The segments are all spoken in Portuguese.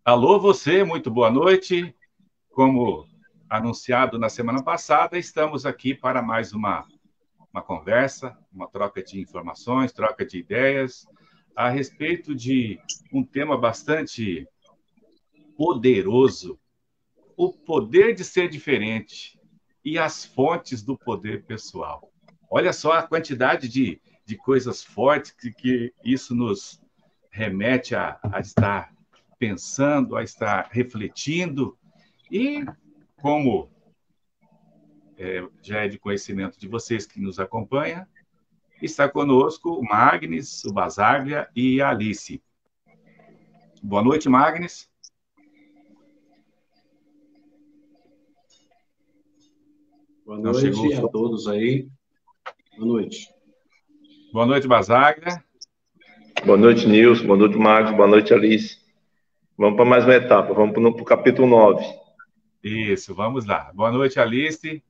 Alô, você, muito boa noite. Como anunciado na semana passada, estamos aqui para mais uma conversa, uma troca de informações, troca de ideias a respeito de um tema bastante poderoso, o poder de ser diferente e as fontes do poder pessoal. Olha só a quantidade de coisas fortes que isso nos remete a estar pensando, a estar refletindo. E como já é de conhecimento de vocês que nos acompanham, está conosco o Magnes, o Basaglia e a Alice. Boa noite, Magnes. Boa Não chegou o noite a som. todos aí. Boa noite. Boa noite, Basaglia. Boa noite, Nilson. Boa noite, Marcos. Boa noite, Alice. Vamos para mais uma etapa. Vamos para o capítulo 9. Isso, vamos lá. Boa noite, Alice.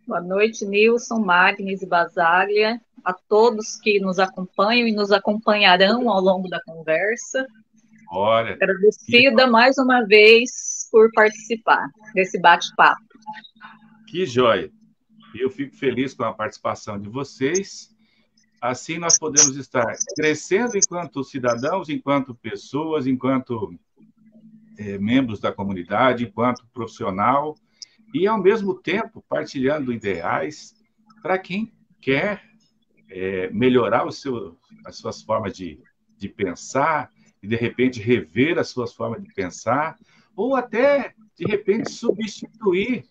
Boa noite, Nilson, Magnes e Basaglia, a todos que nos acompanham e nos acompanharão ao longo da conversa. Olha, Agradecida mais uma vez por participar desse bate-papo. que joia. Eu fico feliz com a participação de vocês. Assim, nós podemos estar crescendo enquanto cidadãos, enquanto pessoas, enquanto membros da comunidade, enquanto profissional, e, ao mesmo tempo, partilhando ideais para quem quer melhorar as suas formas de pensar e, de repente, rever as suas formas de pensar, ou até, de repente, substituir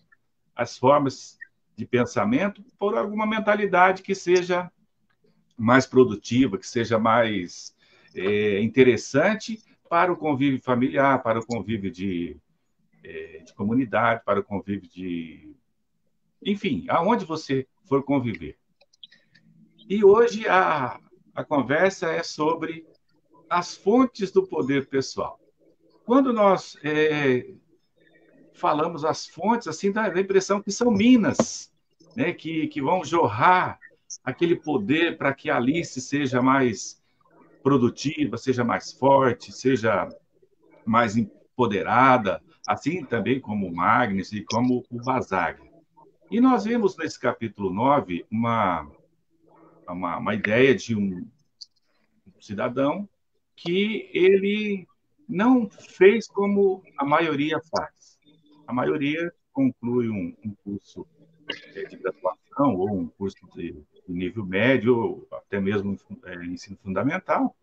as formas de pensamento por alguma mentalidade que seja mais produtiva, que seja mais interessante para o convívio familiar, para o convívio de comunidade, para o convívio de... Enfim, aonde você for conviver. E hoje a conversa é sobre as fontes do poder pessoal. Quando nós falamos as fontes, assim, dá a impressão que são minas, né, que vão jorrar aquele poder para que a Alice seja mais produtiva, seja mais forte, seja mais empoderada, assim também como o Magnus e como o Basaglia. E nós vemos nesse capítulo 9 uma ideia de um cidadão que ele não fez como a maioria faz. A maioria conclui um curso de graduação ou um curso de nível médio, ou até mesmo ensino fundamental,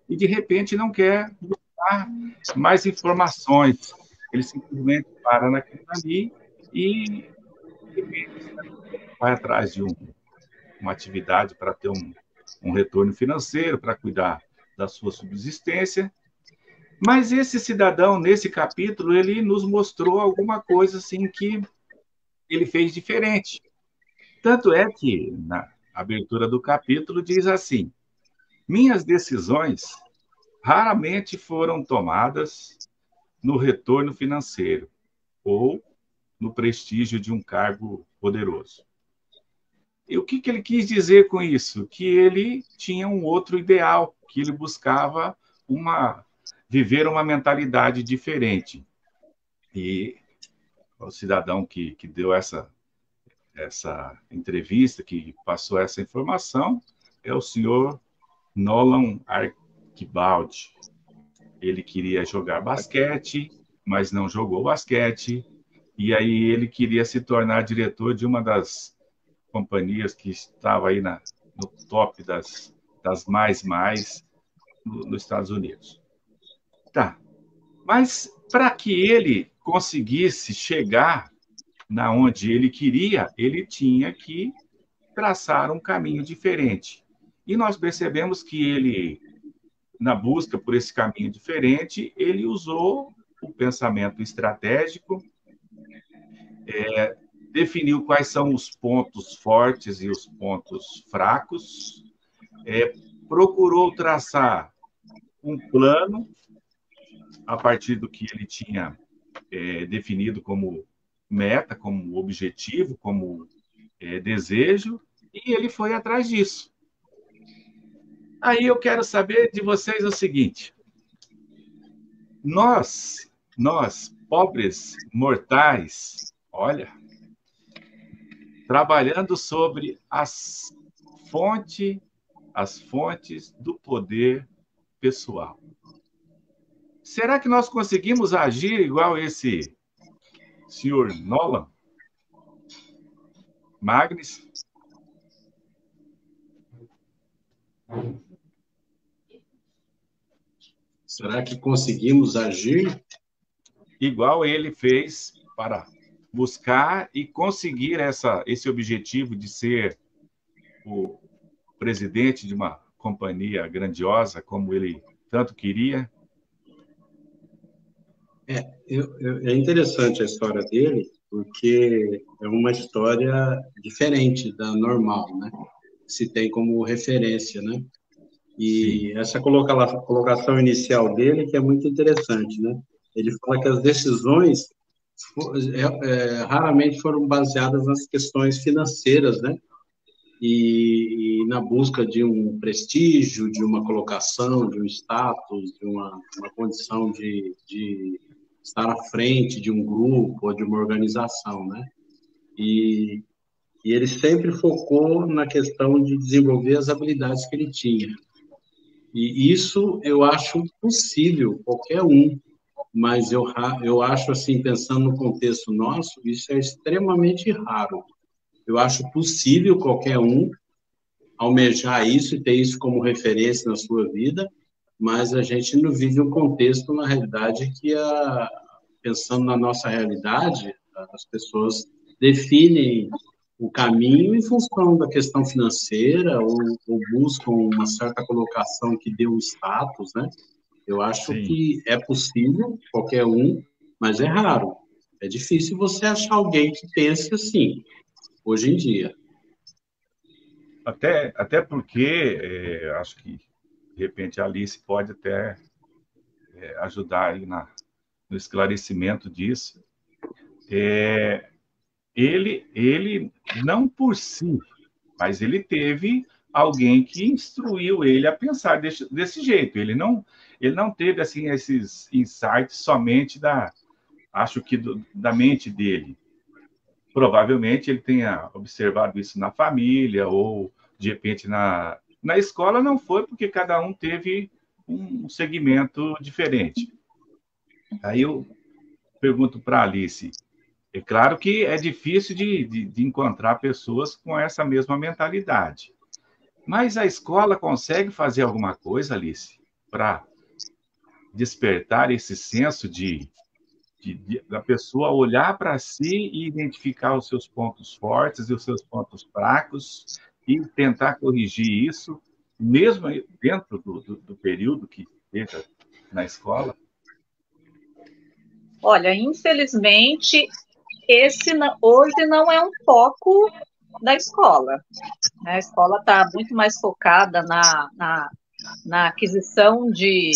e de repente não quer buscar mais informações. Ele simplesmente para naquilo ali e de repente vai atrás de uma atividade para ter um retorno financeiro, para cuidar da sua subsistência. Mas esse cidadão, nesse capítulo, ele nos mostrou alguma coisa assim que ele fez diferente. Tanto é que, na abertura do capítulo, diz assim: minhas decisões raramente foram tomadas no retorno financeiro ou no prestígio de um cargo poderoso. E o que ele quis dizer com isso? Que ele tinha um outro ideal, que ele buscava viver uma mentalidade diferente. E o cidadão que deu essa entrevista, que passou essa informação, é o senhor Nolan Archibald. Ele queria jogar basquete, mas não jogou basquete, e aí ele queria se tornar diretor de uma das companhias que estava aí no top das mais nos Estados Unidos. Tá, mas para que ele conseguisse chegar na onde ele queria, ele tinha que traçar um caminho diferente. E nós percebemos que ele, na busca por esse caminho diferente, ele usou o pensamento estratégico, definiu quais são os pontos fortes e os pontos fracos, procurou traçar um plano a partir do que ele tinha definido como meta, como objetivo, como desejo, e ele foi atrás disso. Aí eu quero saber de vocês o seguinte: nós, pobres mortais, olha, trabalhando sobre as fontes do poder pessoal. Será que nós conseguimos agir igual esse senhor Nolan? Magnes? Será que conseguimos agir? Igual ele fez para buscar e conseguir esse objetivo de ser o presidente de uma companhia grandiosa, como ele tanto queria? É interessante a história dele, porque é uma história diferente da normal, né? Se tem como referência, né? E Sim. essa colocação inicial dele que é muito interessante, né? Ele fala que as decisões raramente foram baseadas nas questões financeiras, né? E na busca de um prestígio, de uma colocação, de um status, de uma condição de estar à frente de um grupo ou de uma organização, né? E ele sempre focou na questão de desenvolver as habilidades que ele tinha. E isso eu acho possível, qualquer um, mas eu acho, assim, pensando no contexto nosso, isso é extremamente raro. Eu acho possível qualquer um almejar isso e ter isso como referência na sua vida, mas a gente não vive um contexto, na realidade, que, pensando na nossa realidade, as pessoas definem o caminho em função da questão financeira ou buscam uma certa colocação que dê um status, né? Eu acho Sim. que é possível, qualquer um, mas é raro. É difícil você achar alguém que pense assim, hoje em dia. Até porque, acho que, de repente, a Alice pode até ajudar aí no esclarecimento disso. Ele, não por si, mas ele teve alguém que instruiu ele a pensar desse jeito. Ele não teve assim esses insights somente acho que da mente dele. Provavelmente ele tenha observado isso na família ou de repente na escola não foi porque cada um teve um segmento diferente. Aí eu pergunto para a Alice, é claro que é difícil de encontrar pessoas com essa mesma mentalidade. Mas a escola consegue fazer alguma coisa, Alice, para despertar esse senso da pessoa olhar para si e identificar os seus pontos fortes e os seus pontos fracos e tentar corrigir isso, mesmo dentro do período que esteja na escola? Olha, infelizmente, hoje não é um foco da escola. A escola está muito mais focada na aquisição de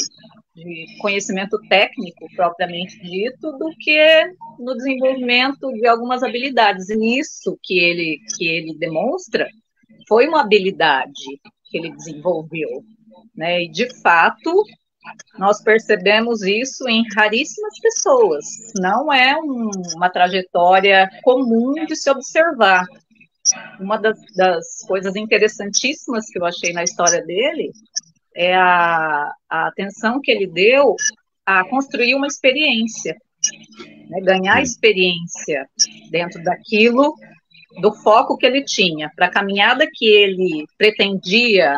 conhecimento técnico, propriamente dito, do que no desenvolvimento de algumas habilidades. E nisso que ele demonstra foi uma habilidade que ele desenvolveu, né? E, de fato, nós percebemos isso em raríssimas pessoas. Não é uma trajetória comum de se observar. Uma das coisas interessantíssimas que eu achei na história dele é a atenção que ele deu a construir uma experiência, né? Ganhar experiência dentro daquilo, do foco que ele tinha, para a caminhada que ele pretendia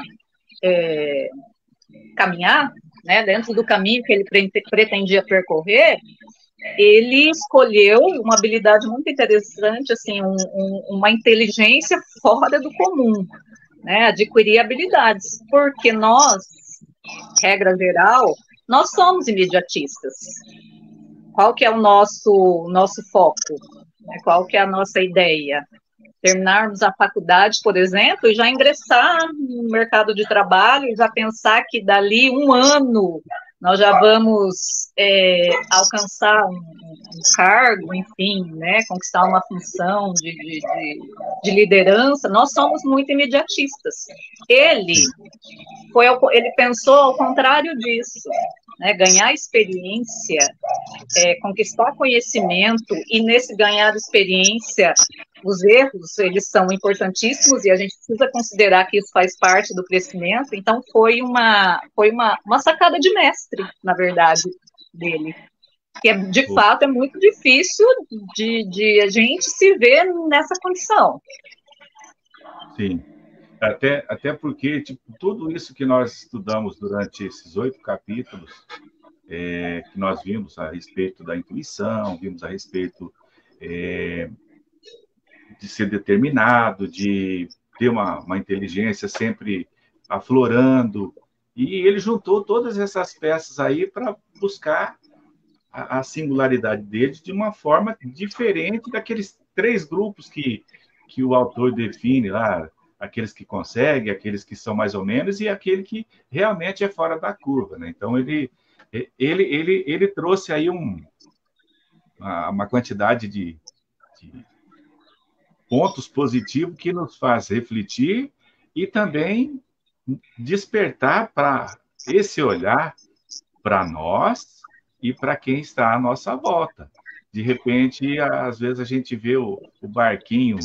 caminhar, né? Dentro do caminho que ele pretendia percorrer, ele escolheu uma habilidade muito interessante, assim, uma inteligência fora do comum, né? Adquirir habilidades, porque nós, regra geral, nós somos imediatistas. Qual que é o nosso foco? Qual que é a nossa ideia? Terminarmos a faculdade, por exemplo, e já ingressar no mercado de trabalho, e já pensar que dali 1 ano nós já vamos alcançar um cargo, enfim, né, conquistar uma função de liderança. Nós somos muito imediatistas. Ele pensou ao contrário disso. né, ganhar experiência, conquistar conhecimento, e nesse ganhar experiência, os erros, eles são importantíssimos, e a gente precisa considerar que isso faz parte do crescimento. Então, foi uma sacada de mestre, na verdade, dele. Que, de fato, é muito difícil de a gente se ver nessa condição. Sim. Até porque, tipo, tudo isso que nós estudamos durante esses 8 capítulos, que nós vimos a respeito da intuição, vimos a respeito de ser determinado, de ter uma inteligência sempre aflorando, e ele juntou todas essas peças aí para buscar a singularidade dele de uma forma diferente daqueles 3 grupos que o autor define lá, aqueles que conseguem, aqueles que são mais ou menos, e aquele que realmente é fora da curva, né? Então, ele trouxe aí uma quantidade de pontos positivos que nos faz refletir e também despertar para esse olhar para nós e para quem está à nossa volta. De repente, às vezes a gente vê o barquinho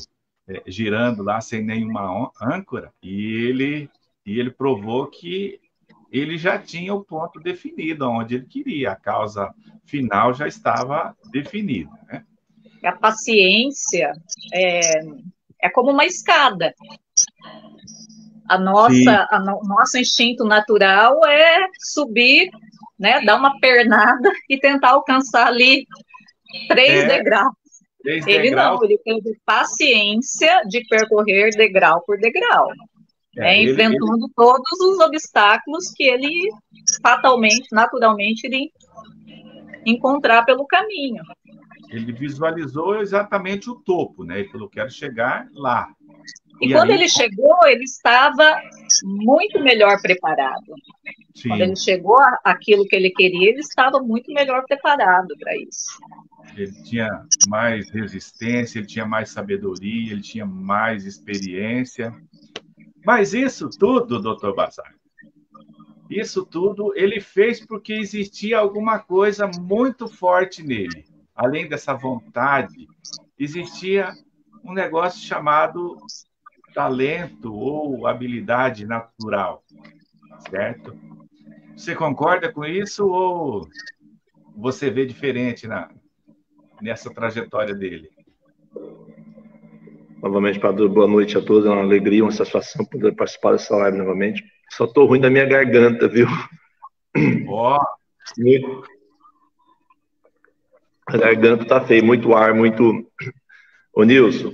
girando lá sem nenhuma âncora, e ele provou que ele já tinha o ponto definido, onde ele queria, a causa final já estava definida, né? A paciência é como uma escada. O nosso instinto natural é subir, né, dar uma pernada e tentar alcançar ali 3 degraus. Ele não, ele teve paciência de percorrer degrau por degrau, enfrentando todos os obstáculos que ele fatalmente, naturalmente, iria encontrar pelo caminho. Ele visualizou exatamente o topo, né? Ele falou, quero chegar lá. E quando ele chegou, ele estava muito melhor preparado. Sim. Quando ele chegou àquilo que ele queria, ele estava muito melhor preparado para isso. Ele tinha mais resistência, ele tinha mais sabedoria, ele tinha mais experiência. Mas isso tudo, Dr. Bazar, isso tudo ele fez porque existia alguma coisa muito forte nele. Além dessa vontade, existia um negócio chamado talento ou habilidade natural, certo? Você concorda com isso ou você vê diferente nessa trajetória dele? Novamente, Padre, boa noite a todos. É uma alegria, uma satisfação poder participar dessa live novamente. Só estou ruim da minha garganta, viu? Ó! A garganta tá feia, muito ar, muito... Ô, Nilson,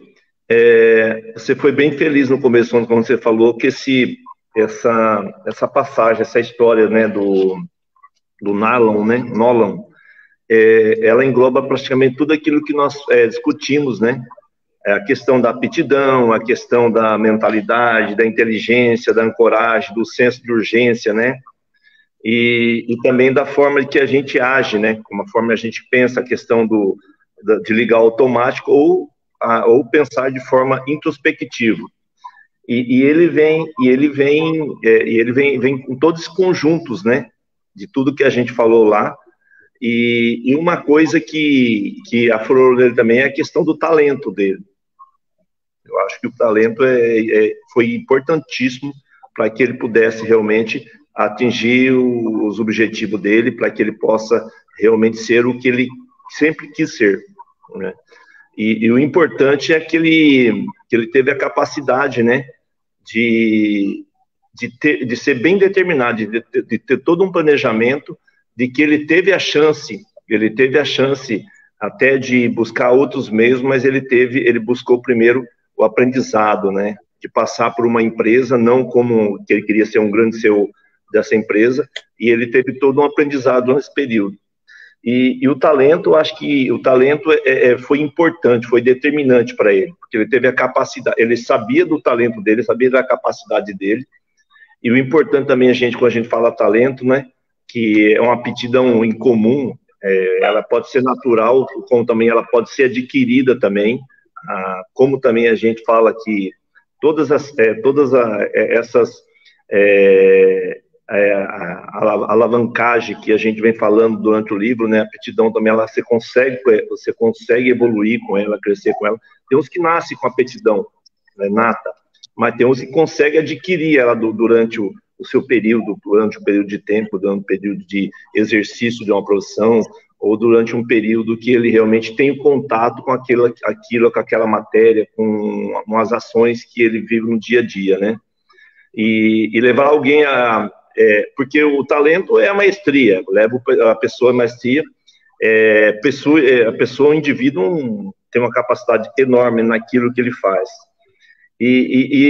você foi bem feliz no começo, quando você falou que essa passagem, essa história, né, do Nolan, né, ela engloba praticamente tudo aquilo que nós discutimos, né? A questão da aptidão, a questão da mentalidade, da inteligência, da ancoragem, do senso de urgência, né? E também da forma que a gente age, né? Como a forma que a gente pensa, a questão de ligar automático ou pensar de forma introspectiva. E ele vem com todos os conjuntos, né? De tudo que a gente falou lá. E uma coisa que aflorou nele também é a questão do talento dele. Eu acho que o talento foi importantíssimo para que ele pudesse realmente atingir os objetivos dele, para que ele possa realmente ser o que ele sempre quis ser, né? E o importante é que ele teve a capacidade, né, de ser bem determinado, de ter todo um planejamento, de que ele teve a chance até de buscar outros meios, mas ele buscou primeiro o aprendizado, né, de passar por uma empresa, não como que ele queria ser um grande CEO dessa empresa, e ele teve todo um aprendizado nesse período. E o talento, eu acho que o talento foi importante, foi determinante para ele, porque ele teve a capacidade, ele sabia do talento dele, sabia da capacidade dele, e o importante também, quando a gente fala talento, né, que é uma aptidão incomum, ela pode ser natural, como também ela pode ser adquirida também, como também a gente fala que todas essas a alavancagem que a gente vem falando durante o livro, né? A aptidão também, você consegue evoluir com ela, crescer com ela. Tem uns que nascem com aptidão, né, nata, mas tem uns que conseguem adquirir ela durante o seu período, durante um período de tempo, durante um período de exercício de uma profissão, ou durante um período que ele realmente tem contato com com aquela matéria, com as ações que ele vive no dia a dia, né? E levar alguém porque o talento é a maestria, leva a pessoa a maestria, o indivíduo tem uma capacidade enorme naquilo que ele faz. E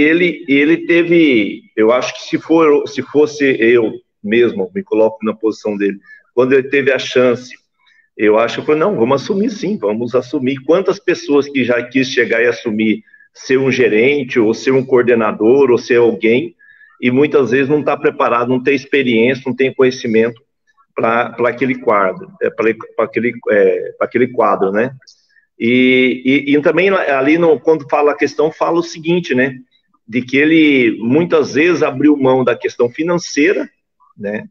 ele teve, eu acho que se fosse eu mesmo, me coloco na posição dele, quando ele teve a chance, eu acho que eu falei, não, vamos assumir sim, vamos assumir. Quantas pessoas que já quis chegar e assumir ser um gerente, ou ser um coordenador, ou ser alguém, e muitas vezes não está preparado, não tem experiência, não tem conhecimento para aquele quadro, para aquele quadro, né? E também ali, quando fala a questão, fala o seguinte, né? De que ele muitas vezes abriu mão da questão financeira, né?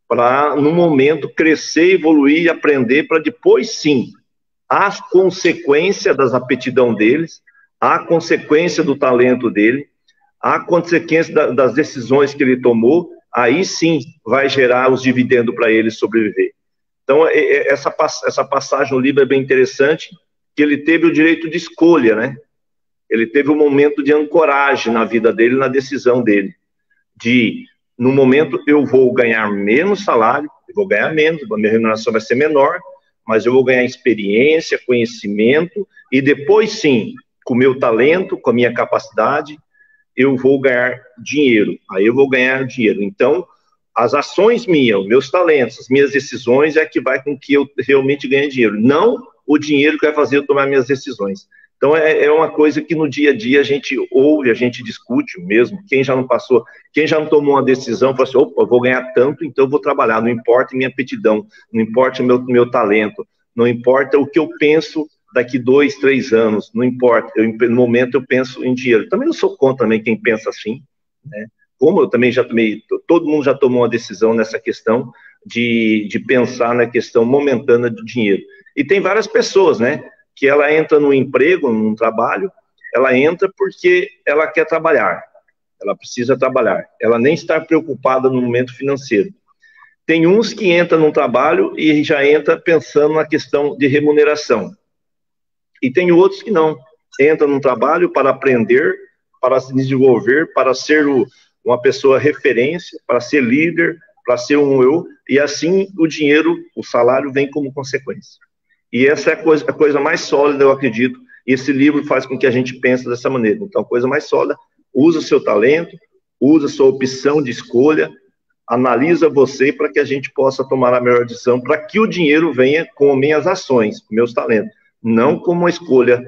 Para, no momento, crescer, evoluir e aprender, para depois, sim, a consequência das aptidão deles, a consequência do talento dele, a consequência das decisões que ele tomou, aí sim vai gerar os dividendos para ele sobreviver. Então, essa passagem no livro é bem interessante, que ele teve o direito de escolha, né? Ele teve um momento de ancoragem na vida dele, na decisão dele, no momento eu vou ganhar menos salário, eu vou ganhar menos, a minha remuneração vai ser menor, mas eu vou ganhar experiência, conhecimento, e depois sim, com o meu talento, com a minha capacidade, eu vou ganhar dinheiro, aí eu vou ganhar dinheiro. Então, as ações minhas, meus talentos, as minhas decisões é que vai com que eu realmente ganhe dinheiro, não o dinheiro que vai fazer eu tomar minhas decisões. Então, é uma coisa que no dia a dia a gente ouve, a gente discute mesmo. Quem já não passou, quem já não tomou uma decisão, fala assim, opa, eu vou ganhar tanto, então eu vou trabalhar, não importa minha aptidão, não importa meu talento, não importa o que eu penso daqui 2, 3 anos, não importa, no momento eu penso em dinheiro. Também não sou contra também quem pensa assim, né? Como eu também já tomei, todo mundo já tomou uma decisão nessa questão de pensar na questão momentânea do dinheiro. E tem várias pessoas, né, que ela entra num emprego, num trabalho, ela entra porque ela quer trabalhar, ela precisa trabalhar, ela nem está preocupada no momento financeiro. Tem uns que entram num trabalho e já entra pensando na questão de remuneração. E tem outros que não, entram num trabalho para aprender, para se desenvolver, para ser uma pessoa referência, para ser líder, para ser um eu, e assim o dinheiro, o salário vem como consequência. E essa é a coisa mais sólida, eu acredito, e esse livro faz com que a gente pense dessa maneira. Então, a coisa mais sólida, usa o seu talento, usa a sua opção de escolha, analisa você para que a gente possa tomar a melhor decisão, para que o dinheiro venha com minhas ações, com meus talentos, não como uma escolha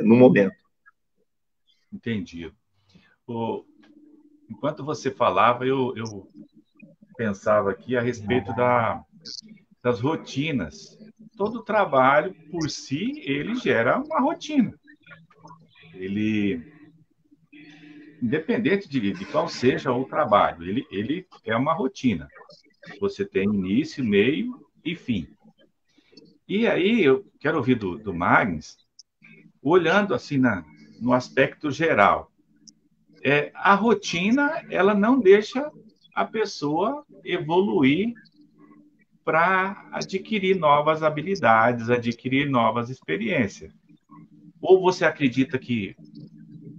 no momento. Entendi. Enquanto você falava, eu pensava aqui a respeito das rotinas. Todo trabalho, por si, ele gera uma rotina. Independente de qual seja o trabalho, ele é uma rotina. Você tem início, meio e fim. E aí, eu quero ouvir do Magnus, olhando assim no aspecto geral. A rotina, ela não deixa a pessoa evoluir para adquirir novas habilidades, adquirir novas experiências. Ou você acredita que,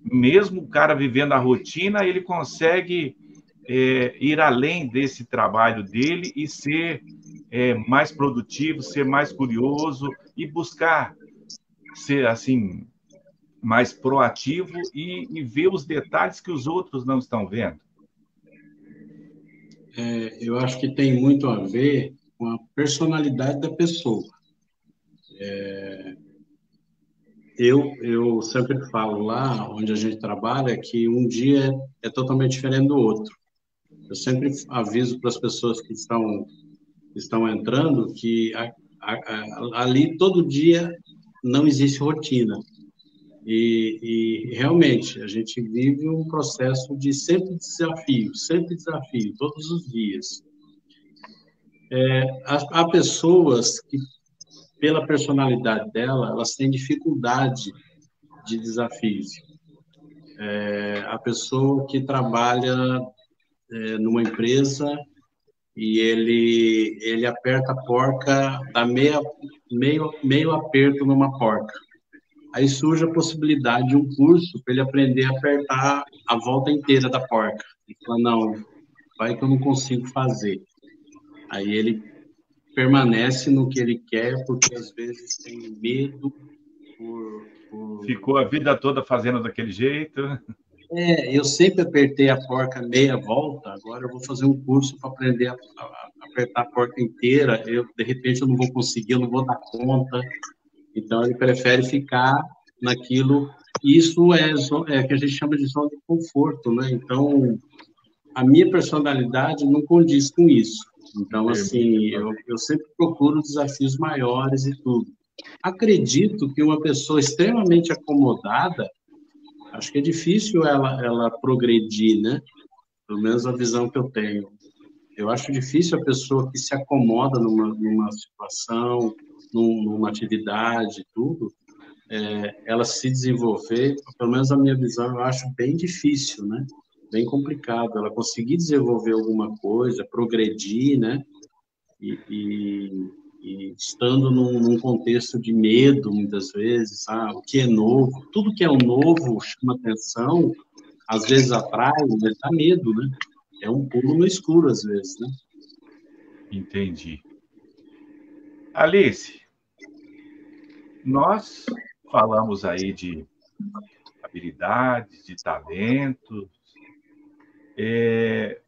mesmo o cara vivendo a rotina, ele consegue ir além desse trabalho dele e ser mais produtivo, ser mais curioso e buscar ser, assim, mais proativo e ver os detalhes que os outros não estão vendo? Eu acho que tem muito a ver com a personalidade da pessoa. Eu sempre falo lá onde a gente trabalha que um dia é totalmente diferente do outro. Eu sempre aviso para as pessoas que estão entrando que ali todo dia não existe rotina. E realmente, a gente vive um processo de sempre desafio, todos os dias. Há pessoas que, pela personalidade dela, elas têm dificuldade de desafios. A pessoa que trabalha numa empresa e ele aperta a porca, dá meio aperto numa porca. Aí surge a possibilidade de um curso para ele aprender a apertar a volta inteira da porca. Ele fala, não, vai que eu não consigo fazer. Aí ele permanece no que ele quer, porque às vezes tem medo Ficou a vida toda fazendo daquele jeito. Eu sempre apertei a porca meia volta, agora eu vou fazer um curso para aprender a apertar a porca inteira. De repente, eu não vou conseguir, eu não vou dar conta. Então, ele prefere ficar naquilo. Isso é que a gente chama de zona de conforto, né? Então, a minha personalidade não condiz com isso. Então, assim, eu sempre procuro desafios maiores e tudo. Acredito que uma pessoa extremamente acomodada, acho que é difícil ela progredir, né? Pelo menos a visão que eu tenho. Eu acho difícil a pessoa que se acomoda numa situação, numa atividade, tudo, ela se desenvolver, pelo menos a minha visão, eu acho bem difícil, né? Bem complicado. Ela conseguir desenvolver alguma coisa, progredir, né? E estando num contexto de medo, muitas vezes, o que é novo, tudo que é o novo chama atenção, às vezes atrai, mas dá medo, né? É um pulo no escuro, às vezes, né? Entendi. Alice, nós falamos aí de habilidades, de talentos,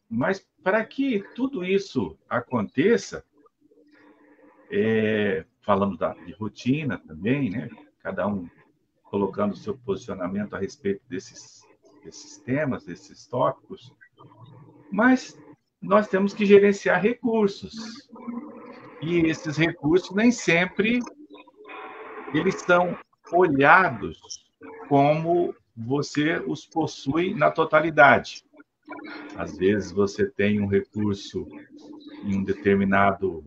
mas para que tudo isso aconteça, falamos de rotina também, né? Cada um colocando o seu posicionamento a respeito desses temas, desses tópicos, mas nós temos que gerenciar recursos. E esses recursos nem sempre eles são olhados como você os possui na totalidade. Às vezes você tem um recurso em um determinado...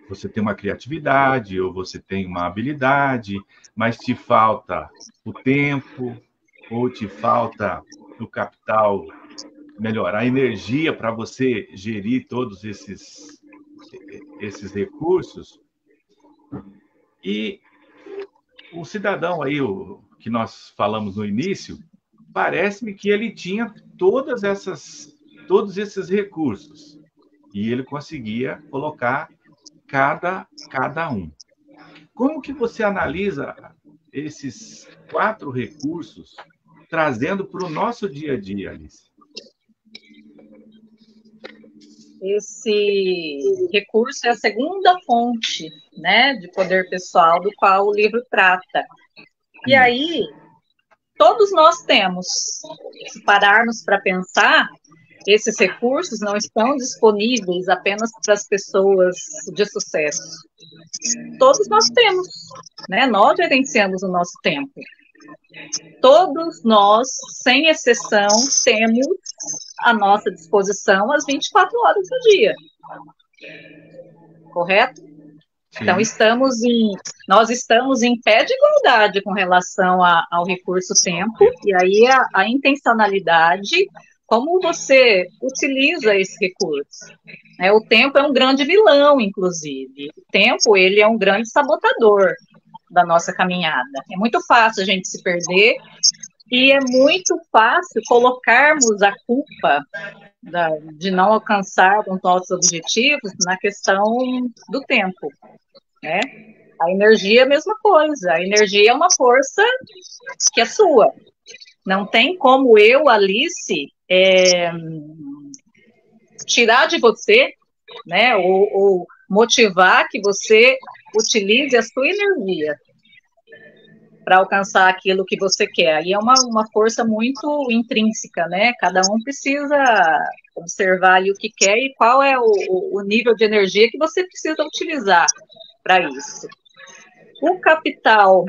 Você tem uma criatividade ou você tem uma habilidade, mas te falta o tempo ou te falta o capital, melhor, a energia para você gerir todos esses recursos. E o cidadão aí, que nós falamos no início, parece-me que ele tinha todos esses recursos e ele conseguia colocar cada um. Como que você analisa esses 4 recursos trazendo para o nosso dia a dia, Alice? Esse recurso é a segunda fonte, né, de poder pessoal do qual o livro trata. E aí, todos nós temos, se pararmos para pensar, esses recursos não estão disponíveis apenas para as pessoas de sucesso. Todos nós temos, né? Nós gerenciamos o nosso tempo. Todos nós, sem exceção, temos à nossa disposição as 24 horas do dia. Correto? Sim. Então, nós estamos em pé de igualdade com relação ao recurso tempo, e aí a intencionalidade, como você utiliza esse recurso. O tempo é um grande vilão, inclusive. O tempo, ele é um grande sabotador da nossa caminhada. É muito fácil a gente se perder e é muito fácil colocarmos a culpa de não alcançar os nossos objetivos na questão do tempo, né? A energia é a mesma coisa. A energia é uma força que é sua. Não tem como eu, Alice, tirar de você, né? Ou motivar que você utilize a sua energia para alcançar aquilo que você quer. Aí é uma força muito intrínseca, né? Cada um precisa observar ali o que quer e qual é o nível de energia que você precisa utilizar para isso. O capital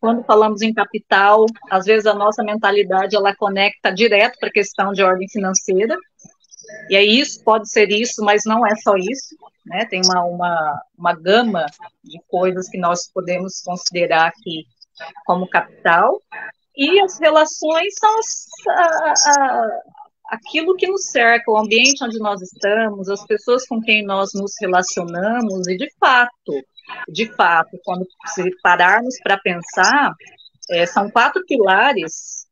quando falamos em capital, às vezes a nossa mentalidade, ela conecta direto para a questão de ordem financeira, e aí isso pode ser isso, mas não é só isso, né? Tem uma gama de coisas que nós podemos considerar aqui como capital, e as relações são aquilo que nos cerca, o ambiente onde nós estamos, as pessoas com quem nós nos relacionamos, e de fato, quando se pararmos para pensar, são 4 pilares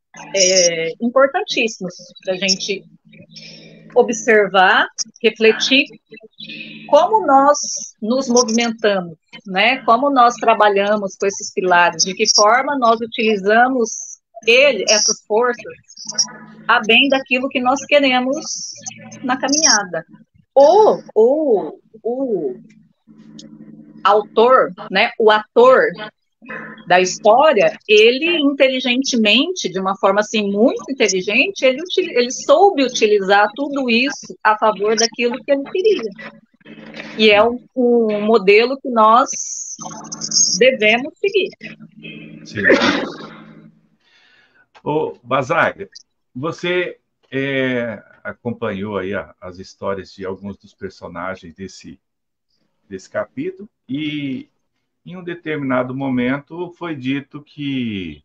importantíssimos para a gente observar, refletir como nós nos movimentamos, né? Como nós trabalhamos com esses pilares, de que forma nós utilizamos essas forças, a bem daquilo que nós queremos na caminhada. O autor, né, o ator da história, ele inteligentemente, de uma forma assim muito inteligente, ele soube utilizar tudo isso a favor daquilo que ele queria. E é um modelo que nós devemos seguir. Sim. Ô, Basagra, você acompanhou aí as histórias de alguns dos personagens desse capítulo, e em um determinado momento foi dito que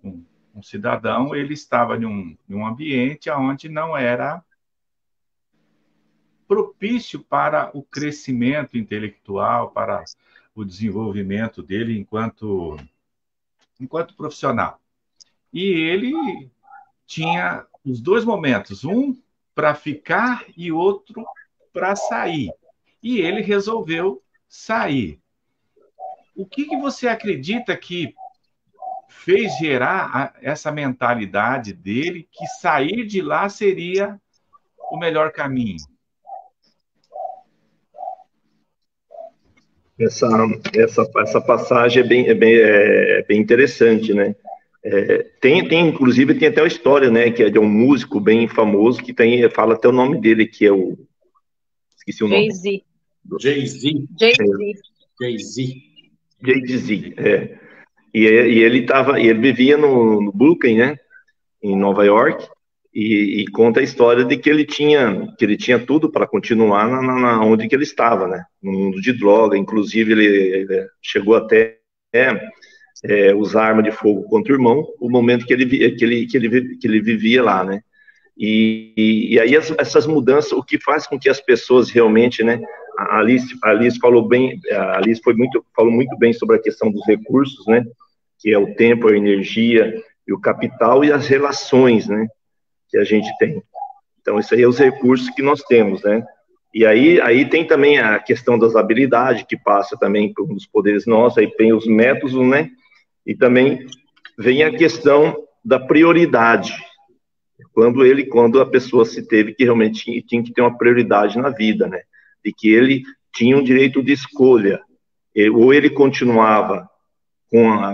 um cidadão ele estava em um ambiente onde não era propício para o crescimento intelectual, para o desenvolvimento dele enquanto profissional. E ele tinha os 2 momentos, um para ficar e outro para sair. E ele resolveu sair. O que você acredita que fez gerar essa mentalidade dele, que sair de lá seria o melhor caminho? Essa passagem é bem interessante, né? Inclusive, tem até uma história, né, que é de um músico bem famoso, que fala até o nome dele, que é o... Esqueci o nome. Jay-Z. E ele vivia no Brooklyn, né, em Nova York, e conta a história de que ele tinha tudo para continuar onde que ele estava, né, no mundo de droga. Inclusive ele chegou até usar arma de fogo contra o irmão, o momento que ele vivia lá, né. E aí essas mudanças, o que faz com que as pessoas realmente, né, a Alice falou muito bem sobre a questão dos recursos, né, que é o tempo, a energia e o capital, e as relações, né, que a gente tem. Então, isso aí é os recursos que nós temos, né. E aí tem também a questão das habilidades, que passa também por um dos poderes nossos, aí tem os métodos, né, e também vem a questão da prioridade, quando a pessoa se teve que realmente tinha que ter uma prioridade na vida, né, de que ele tinha um direito de escolha, ou ele continuava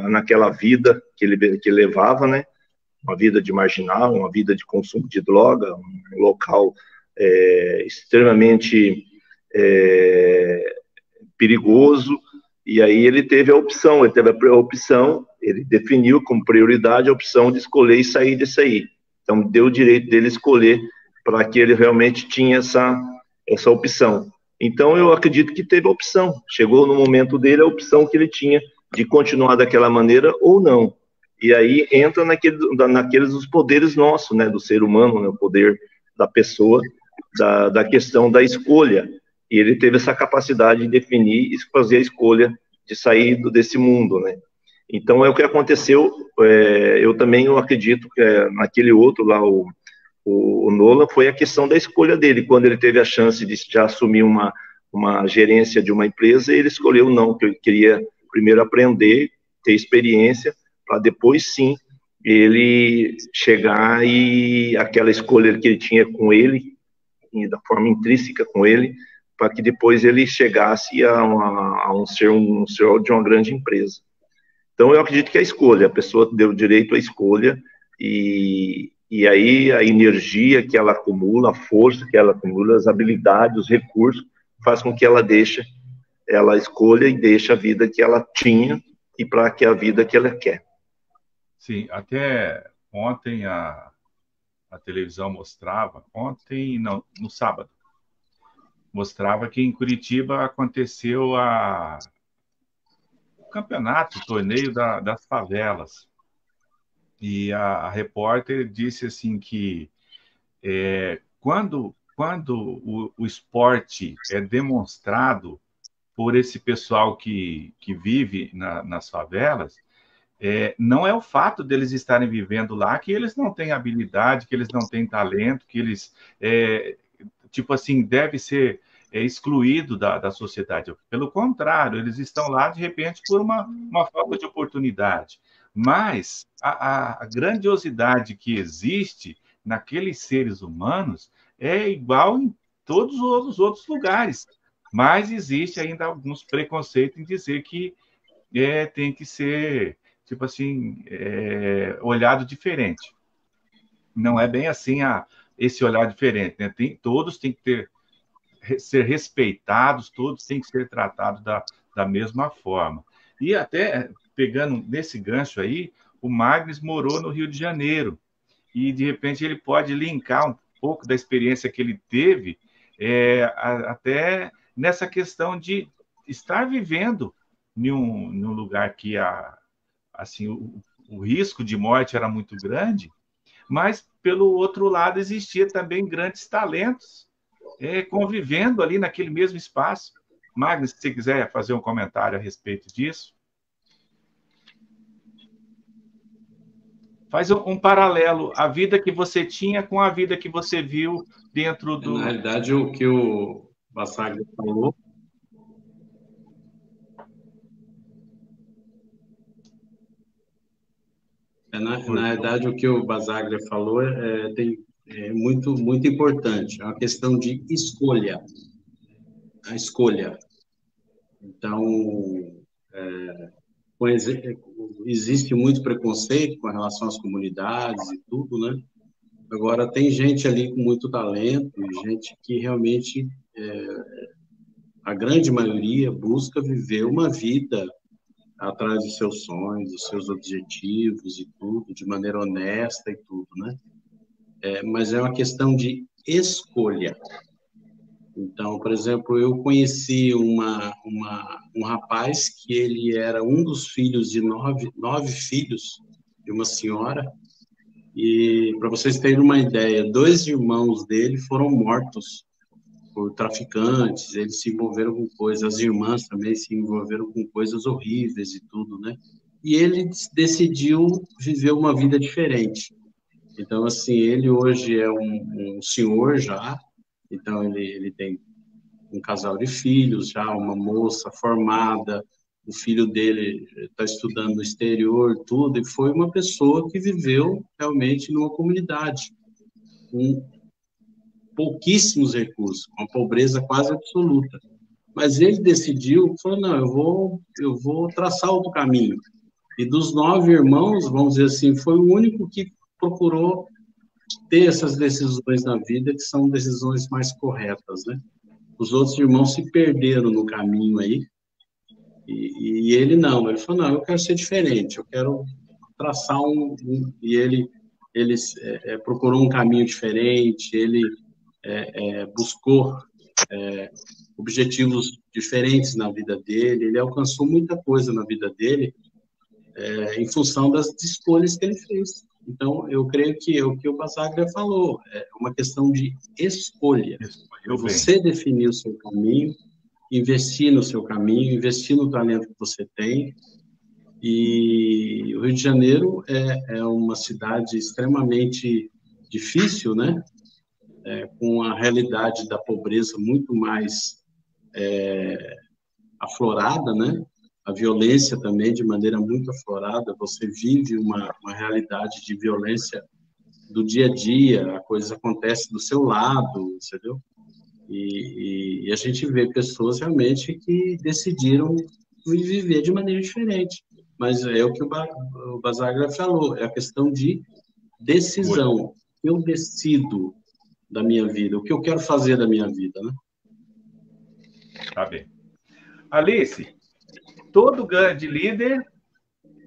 naquela vida que ele levava, né, uma vida de marginal, uma vida de consumo de droga, um local extremamente perigoso. E aí ele teve a opção, ele definiu como prioridade a opção de escolher e sair disso aí. Então, deu o direito dele escolher, para que ele realmente tinha essa opção. Então, eu acredito que teve a opção. Chegou no momento dele a opção que ele tinha de continuar daquela maneira ou não. E aí entra naqueles os poderes nossos, né, do ser humano, né, o poder da pessoa, da questão da escolha. E ele teve essa capacidade de definir e fazer a escolha de sair desse mundo, né. Então, é o que aconteceu. Eu também acredito que naquele outro lá, o Nolan, foi a questão da escolha dele. Quando ele teve a chance de já assumir uma gerência de uma empresa, ele escolheu não, que ele queria primeiro aprender, ter experiência, para depois sim ele chegar, e aquela escolha que ele tinha com ele, da forma intrínseca com ele, para que depois ele chegasse a ser de uma grande empresa. Então, eu acredito que a escolha, a pessoa deu direito à escolha, e aí a energia que ela acumula, a força que ela acumula, as habilidades, os recursos, faz com que ela escolha e deixe a vida que ela tinha, e para que a vida que ela quer. Sim, até ontem a televisão mostrava, ontem, não, no sábado, mostrava que em Curitiba aconteceu o campeonato, o torneio das favelas. E a repórter disse assim que quando o esporte é demonstrado por esse pessoal que vive nas favelas, não é o fato deles estarem vivendo lá que eles não têm habilidade, que eles não têm talento, que eles, tipo assim, deve ser excluído da sociedade. Pelo contrário, eles estão lá, de repente, por uma falta de oportunidade. Mas a grandiosidade que existe naqueles seres humanos é igual em todos os outros lugares. Mas existe ainda alguns preconceitos em dizer que tem que ser, tipo assim, olhado diferente. Não é bem assim esse olhar diferente, né? Todos têm que ser respeitados, todos têm que ser tratados da mesma forma. E até, pegando nesse gancho aí, o Magnes morou no Rio de Janeiro, e de repente ele pode linkar um pouco da experiência que ele teve até nessa questão de estar vivendo num lugar que assim, o risco de morte era muito grande, mas, pelo outro lado, existia também grandes talentos convivendo ali naquele mesmo espaço. Magno, se você quiser fazer um comentário a respeito disso. Faz um paralelo, a vida que você tinha com a vida que você viu dentro do... Na realidade, o que o Bassaglia falou... Na realidade, o que o Bassaglia falou é muito, muito importante. É uma questão de escolha. A escolha. Então, existe muito preconceito com relação às comunidades e tudo, né? Agora, tem gente ali com muito talento, gente que realmente, a grande maioria, busca viver uma vida atrás dos seus sonhos, dos seus objetivos e tudo, de maneira honesta e tudo, né? Mas é uma questão de escolha. Então, por exemplo, eu conheci um rapaz que ele era um dos filhos de nove filhos de uma senhora, e para vocês terem uma ideia, 2 irmãos dele foram mortos por traficantes, eles se envolveram com coisas, as irmãs também se envolveram com coisas horríveis e tudo, né? E ele decidiu viver uma vida diferente. Então, assim, ele hoje é um senhor já, então ele tem um casal de filhos já, uma moça formada, o filho dele está estudando no exterior, tudo, e foi uma pessoa que viveu realmente numa comunidade, com pouquíssimos recursos, com uma pobreza quase absoluta. Mas ele decidiu, falou, não, eu vou traçar outro caminho. E dos 9 irmãos, vamos dizer assim, foi o único que procurou ter essas decisões na vida, que são decisões mais corretas, né? Os outros irmãos se perderam no caminho aí, e ele não, ele falou, não, eu quero ser diferente, eu quero traçar e ele procurou um caminho diferente, ele buscou objetivos diferentes na vida dele, ele alcançou muita coisa na vida dele em função das escolhas que ele fez. Então, eu creio que é o que o Bassaglia falou, é uma questão de escolha. Você definir o seu caminho, investir no seu caminho, investir no talento que você tem. E o Rio de Janeiro é uma cidade extremamente difícil, né? Com a realidade da pobreza muito mais aflorada, né? A violência também de maneira muito aflorada. Você vive uma realidade de violência do dia a dia, a coisa acontece do seu lado, entendeu? E a gente vê pessoas realmente que decidiram viver de maneira diferente. Mas é o que o Bassaglia falou, é a questão de decisão. Eu decido da minha vida, o que eu quero fazer da minha vida, né? Tá bem. Alice, todo grande líder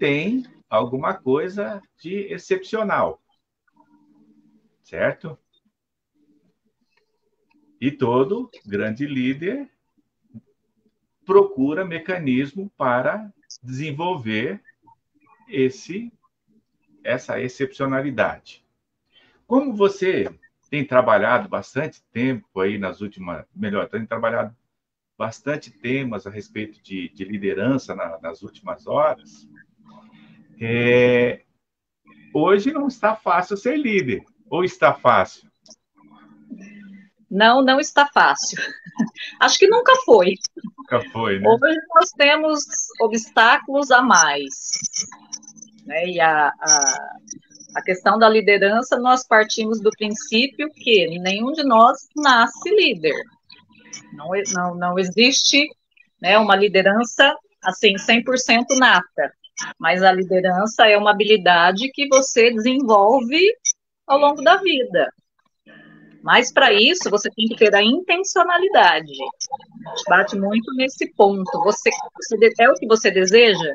tem alguma coisa de excepcional, certo? E todo grande líder procura mecanismo para desenvolver essa excepcionalidade. Como você tem trabalhado bastante tempo aí tem trabalhado bastante temas a respeito de liderança nas últimas horas, hoje não está fácil ser líder, ou está fácil? Não, não está fácil. Acho que nunca foi. Nunca foi, né? Hoje nós temos obstáculos a mais. Né? E a questão da liderança, nós partimos do princípio que nenhum de nós nasce líder. Não existe, né, uma liderança assim 100% nata, mas a liderança é uma habilidade que você desenvolve ao longo da vida. Mas para isso você tem que ter a intencionalidade. A gente bate muito nesse ponto. Você é o que você deseja,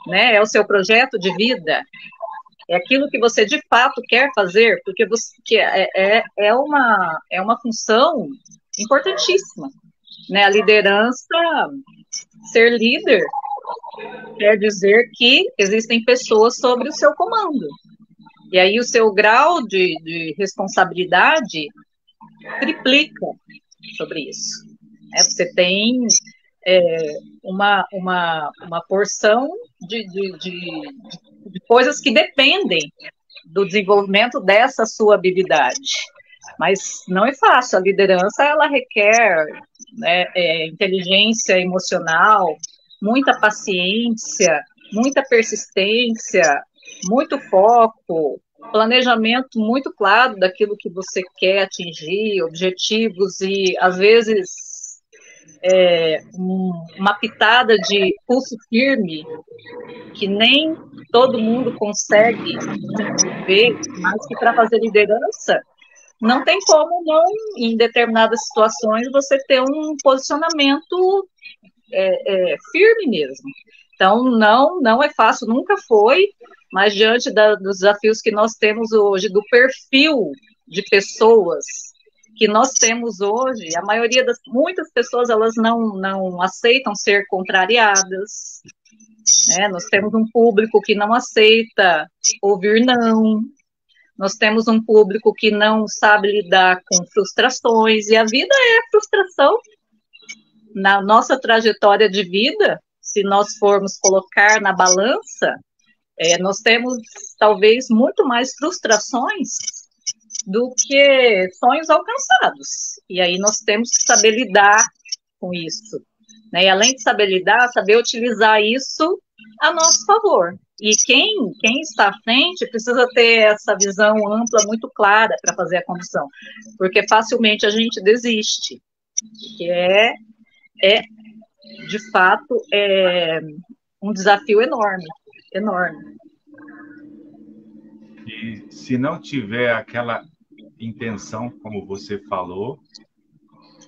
né? É o seu projeto de vida. É aquilo que você de fato quer fazer, porque é uma função importantíssima, né? A liderança, ser líder, quer dizer que existem pessoas sob o seu comando. E aí o seu grau de responsabilidade triplica sobre isso. Você tem uma porção de coisas que dependem do desenvolvimento dessa sua habilidade. Mas não é fácil. A liderança, ela requer, né, inteligência emocional, muita paciência, muita persistência, muito foco, planejamento muito claro daquilo que você quer atingir, objetivos e, às vezes, uma pitada de pulso firme que nem todo mundo consegue desenvolver, mas que para fazer liderança não tem como não, em determinadas situações, você ter um posicionamento firme mesmo. Então, não é fácil, nunca foi, mas diante dos desafios que nós temos hoje, do perfil de pessoas que nós temos hoje, a maioria muitas pessoas, elas não aceitam ser contrariadas, né? Nós temos um público que não aceita ouvir não, nós temos um público que não sabe lidar com frustrações, e a vida é frustração. Na nossa trajetória de vida, se nós formos colocar na balança, nós temos talvez muito mais frustrações do que sonhos alcançados. E aí nós temos que saber lidar com isso. Né? E além de saber lidar, saber utilizar isso a nosso favor. E quem está à frente precisa ter essa visão ampla, muito clara para fazer a condução, porque facilmente a gente desiste, que de fato, um desafio enorme, enorme. E se não tiver aquela intenção, como você falou...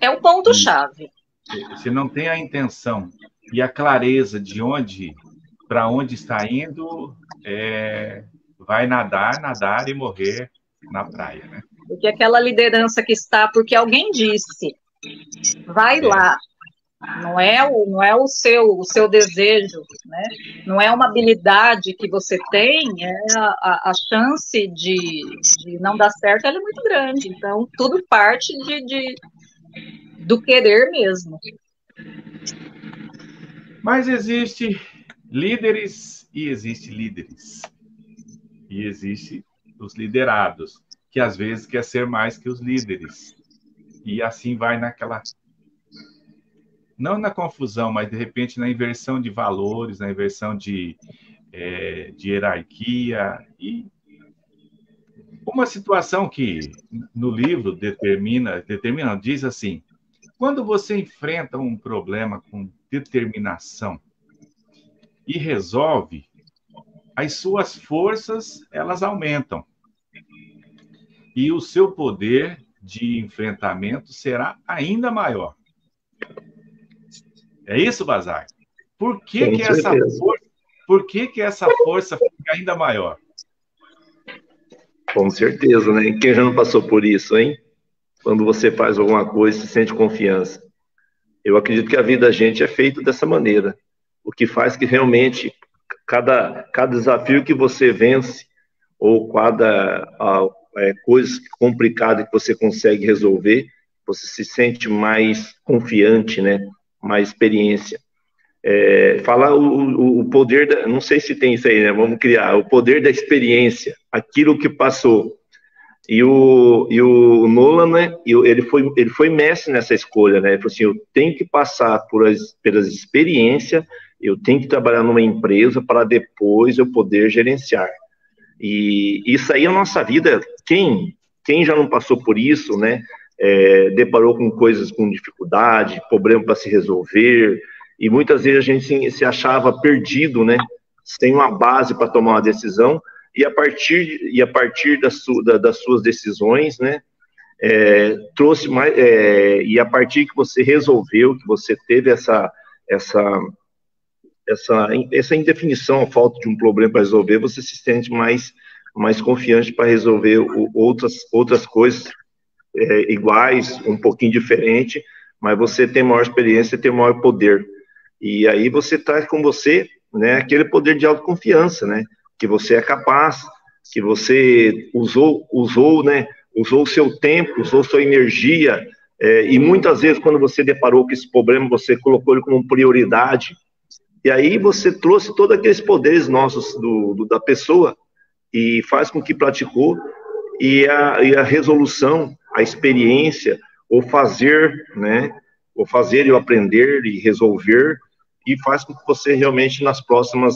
É o ponto-chave. Se não tem a intenção e a clareza de para onde está indo, vai nadar e morrer na praia, né? Porque aquela liderança que está, porque alguém disse, vai lá, não é o seu desejo, né? Não é uma habilidade que você tem, a chance de não dar certo, ela é muito grande. Então, tudo parte do querer mesmo. Mas existe líderes e existe líderes. E existe os liderados, que às vezes quer ser mais que os líderes. E assim vai naquela... Não na confusão, mas de repente na inversão de valores, na inversão de hierarquia. E uma situação que no livro diz assim: quando você enfrenta um problema com determinação e resolve, as suas forças, elas aumentam. E o seu poder de enfrentamento será ainda maior. É isso, Bazar? Por que por que que essa força fica ainda maior? Com certeza, né? Quem já não passou por isso, hein? Quando você faz alguma coisa, se sente confiança. Eu acredito que a vida da gente é feita dessa maneira. O que faz que realmente cada desafio que você vence, ou coisa complicada que você consegue resolver, você se sente mais confiante, né? Mais experiência. Falar o poder, não sei se tem isso aí, né? Vamos criar o poder da experiência, aquilo que passou. E o Nolan, né? Ele foi mestre nessa escolha, né? Ele falou assim: eu tenho que passar pelas experiências, eu tenho que trabalhar numa empresa para depois eu poder gerenciar. E isso aí é a nossa vida. Quem já não passou por isso, né? Deparou com coisas com dificuldade, problema para se resolver, e muitas vezes a gente se achava perdido, né? Sem uma base para tomar uma decisão, e a partir das suas decisões, né? Trouxe mais, e a partir que você resolveu, que você teve essa indefinição, a falta de um problema para resolver, você se sente mais confiante para resolver outras coisas iguais, um pouquinho diferente, mas você tem maior experiência e tem maior poder. E aí você traz com você, né, aquele poder de autoconfiança, né, que você é capaz, que você usou, né, usou o seu tempo, usou sua energia, e muitas vezes quando você deparou com esse problema, você colocou ele como prioridade, e aí você trouxe todos aqueles poderes nossos da pessoa e faz com que praticou, e a resolução, a experiência, o fazer, né, o fazer e o aprender e resolver, e faz com que você realmente, nas próximas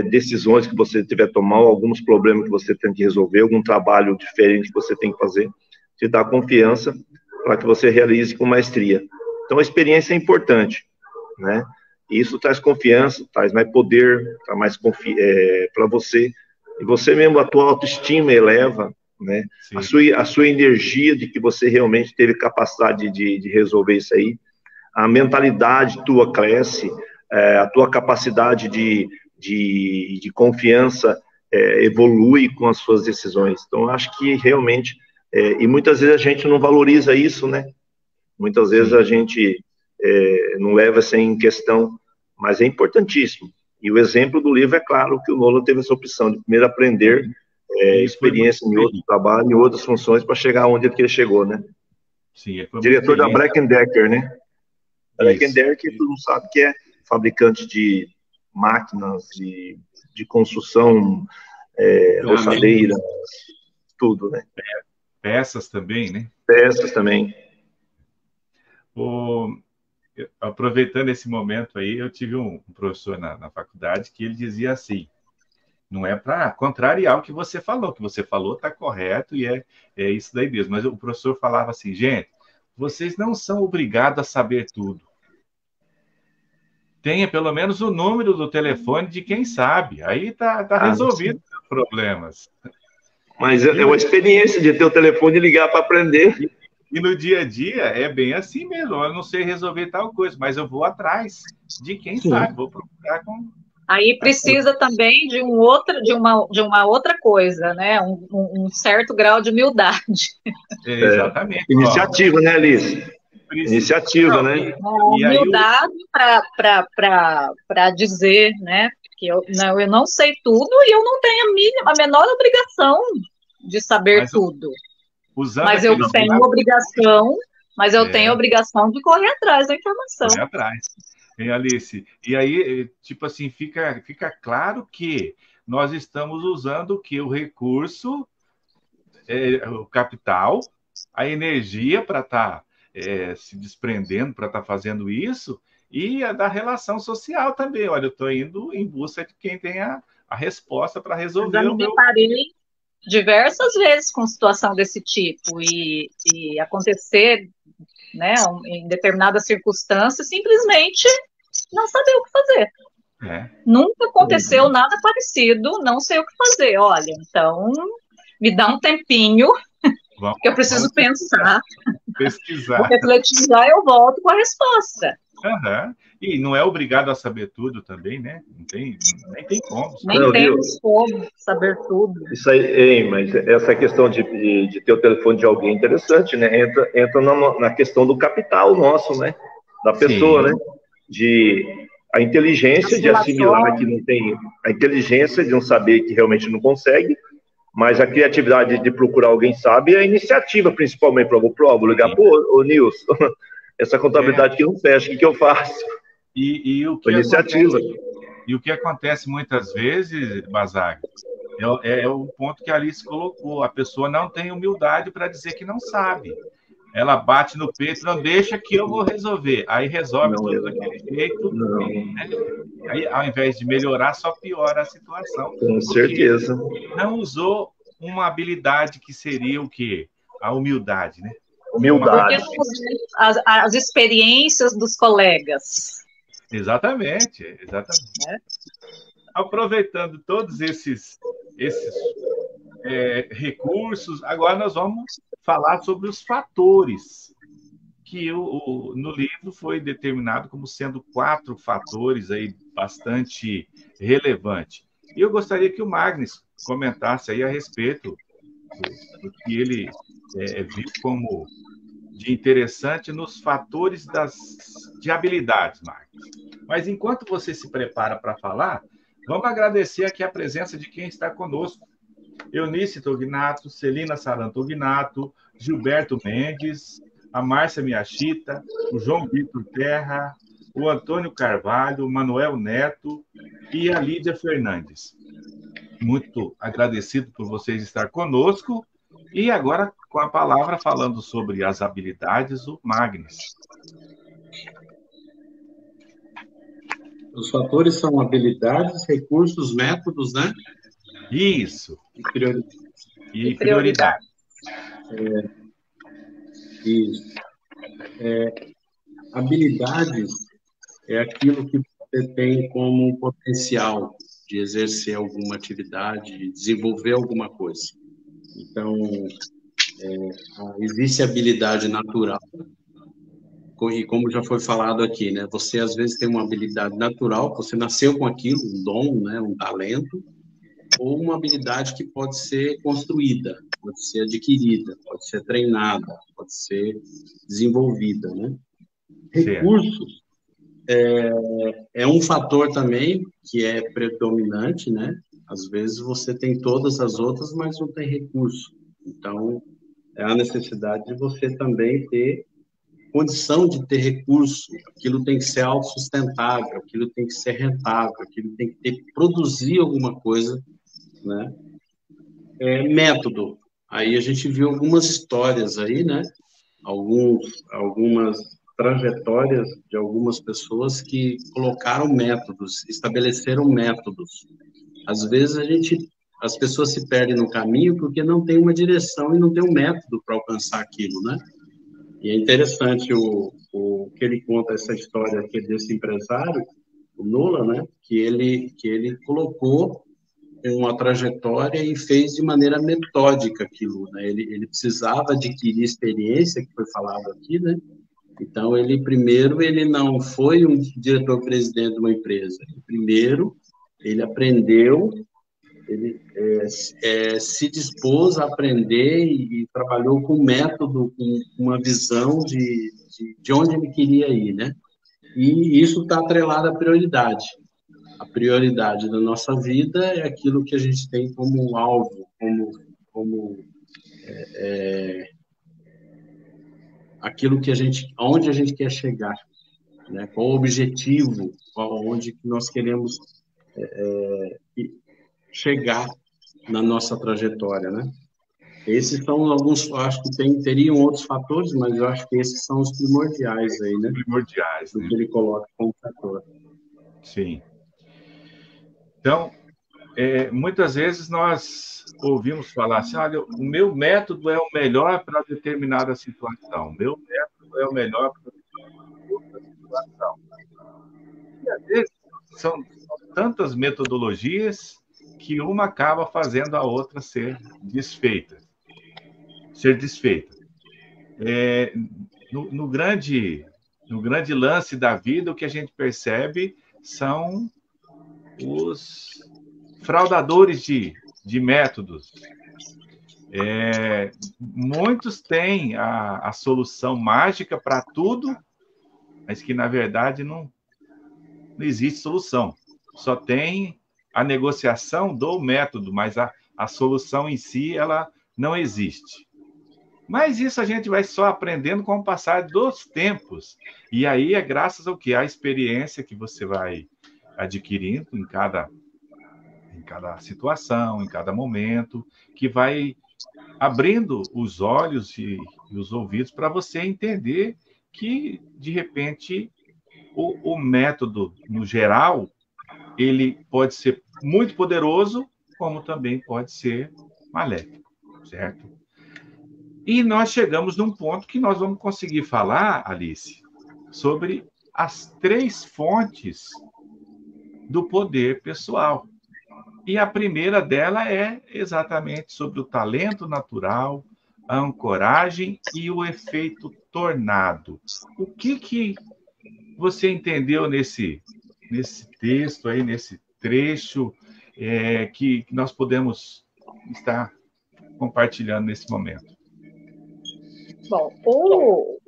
decisões que você tiver que tomar, alguns problemas que você tem que resolver, algum trabalho diferente que você tem que fazer, te dá confiança para que você realize com maestria. Então, a experiência é importante, né? E isso traz confiança, traz mais poder, traz mais para você, e você mesmo, a tua autoestima eleva, né? A sua energia de que você realmente teve capacidade de resolver isso aí, a mentalidade tua cresce, a tua capacidade de confiança evolui com as suas decisões. Então, eu acho que realmente, e muitas vezes a gente não valoriza isso, né? Muitas vezes a gente não leva isso em questão, mas é importantíssimo. E o exemplo do livro é claro que o Nolan teve essa opção de primeiro aprender experiência em outro trabalho, em outras funções, para chegar onde ele chegou, né? Sim, diretor da Black & Decker, né? Black & Decker, todo mundo sabe que é fabricante de máquinas, de construção, roçadeiras, tudo, né? Peças também, né? Peças também. Aproveitando esse momento aí, eu tive um professor na faculdade que ele dizia assim: não é para contrariar o que você falou está correto e é isso daí mesmo. Mas o professor falava assim: gente, vocês não são obrigados a saber tudo. Tenha pelo menos o número do telefone de quem sabe. Aí tá resolvido os problemas. Mas é uma experiência de ter o telefone e ligar para aprender. E no dia a dia é bem assim mesmo. Eu não sei resolver tal coisa, mas eu vou atrás de quem sabe. Vou procurar com... Aí precisa também de uma outra coisa, né? Um certo grau de humildade. Exatamente. Iniciativa, né, Alice? Iniciativa, né? Humildade para dizer, né? Que eu não sei tudo e eu não tenho a menor obrigação de saber tudo. Mas eu tenho obrigação, tenho obrigação de correr atrás da informação. Correr atrás. Alice, e aí, tipo assim, fica claro que nós estamos usando o recurso, o capital, a energia para estar se desprendendo, para estar fazendo isso, e a da relação social também. Olha, eu estou indo em busca de quem tem a resposta para resolver o meu... Parei diversas vezes com situação desse tipo, e acontecer, né, em determinadas circunstâncias, simplesmente não saber o que fazer. Nunca aconteceu nada parecido, não sei o que fazer. Olha, então, me dá um tempinho, que eu preciso pensar. Pesquisar. Vou refletir, eu volto com a resposta. Aham. E não é obrigado a saber tudo também, né? Nem tem como. Nem Não, viu? temos como saber tudo. Isso aí, hein, mas essa questão de ter o telefone de alguém é interessante, né? Entra na questão do capital nosso, né? Da pessoa, né? Sim, A inteligência As de assimilar que relações, não tem, a inteligência de não saber que realmente não consegue, mas a criatividade de procurar alguém sabe e a iniciativa, principalmente, para vou ligar, sim. pô, ô Nilson, essa É. contabilidade que não fecha, o que eu faço? E A iniciativa. o que acontece muitas vezes, Bazag, é o ponto que a Alice colocou. A pessoa não tem humildade para dizer que não sabe. Ela bate no peito, não deixa que eu vou resolver. Aí resolve Não, tudo daquele jeito. não, Aí, ao invés de melhorar, só piora a situação. com Porque certeza. não usou uma habilidade que seria o quê? A humildade, né? Uma porque Humildade. não usamos as experiências dos colegas. Exatamente, exatamente. Né? Aproveitando todos esses recursos, agora nós vamos falar sobre os fatores que no livro foi determinado como sendo 4 fatores aí bastante relevantes. E eu gostaria que o Magnus comentasse aí a respeito do que ele viu como de interessante nos fatores de habilidades, Magnus. Mas enquanto você se prepara para falar, vamos agradecer aqui a presença de quem está conosco. Eunice Tognato, Celina Sarantognato, Gilberto Mendes, a Márcia Miyashita, o João Vitor Terra, o Antônio Carvalho, o Manuel Neto e a Lídia Fernandes. Muito agradecido por vocês estar conosco. E agora, com a palavra, falando sobre as habilidades, o Magnus. Os fatores são habilidades, recursos, métodos, né? Isso. E prioridades. E prioridade. Isso. Habilidades é aquilo que você tem como potencial de exercer alguma atividade, de desenvolver alguma coisa. Então, existe habilidade natural, e como já foi falado aqui, né? Você às vezes tem uma habilidade natural, você nasceu com aquilo, um dom, né? Um talento, ou uma habilidade que pode ser construída, pode ser adquirida, pode ser treinada, pode ser desenvolvida, né? Certo. Recursos é um fator também que é predominante, né? Às vezes você tem todas as outras, mas não tem recurso. Então, é a necessidade de você também ter condição de ter recurso. Aquilo tem que ser autossustentável, aquilo tem que ser rentável, aquilo tem que produzir alguma coisa, né? Método. Aí a gente viu algumas histórias aí, né? Algumas trajetórias de algumas pessoas que colocaram métodos, estabeleceram métodos. Às vezes as pessoas se perdem no caminho porque não tem uma direção e não tem um método para alcançar aquilo, né? E é interessante o que ele conta essa história aqui desse empresário, o Nolan, né? Que ele colocou uma trajetória e fez de maneira metódica aquilo, né? Ele precisava adquirir experiência, que foi falado aqui, né? Então, ele não foi um diretor-presidente de uma empresa. Primeiro, ele aprendeu, ele se dispôs a aprender e trabalhou com método, com uma visão de onde ele queria ir, né? E isso está atrelado à prioridade. A prioridade da nossa vida é aquilo que a gente tem como alvo, aquilo que onde a gente quer chegar, né? Qual o objetivo, onde nós queremos chegar na nossa trajetória, né? Esses são alguns, acho que teriam outros fatores, mas eu acho que esses são os primordiais aí, né? Primordiais, Do né? que ele coloca como fator. Sim. Então, muitas vezes nós ouvimos falar assim, olha, o meu método é o melhor para determinada situação, o meu método é o melhor para outra situação. E, às vezes, são tantas metodologias que uma acaba fazendo a outra ser desfeita. No grande no grande lance da vida, o que a gente percebe são os fraudadores de métodos. Muitos têm a solução mágica para tudo, mas que, na verdade, não existe solução. Só tem a negociação do método, mas a solução em si, ela não existe. Mas isso a gente vai só aprendendo com o passar dos tempos. E aí é graças ao que? A experiência que você vai adquirindo em cada situação, em cada momento, que vai abrindo os olhos e os ouvidos para você entender que, de repente, o método, no geral, ele pode ser muito poderoso, como também pode ser maléfico, certo? E nós chegamos num ponto que nós vamos conseguir falar, Alice, sobre as 3 fontes do poder pessoal. E a primeira dela é exatamente sobre o talento natural, a ancoragem e o efeito tornado. O que você entendeu nesse texto aí, nesse trecho, que nós podemos estar compartilhando nesse momento? Bom, o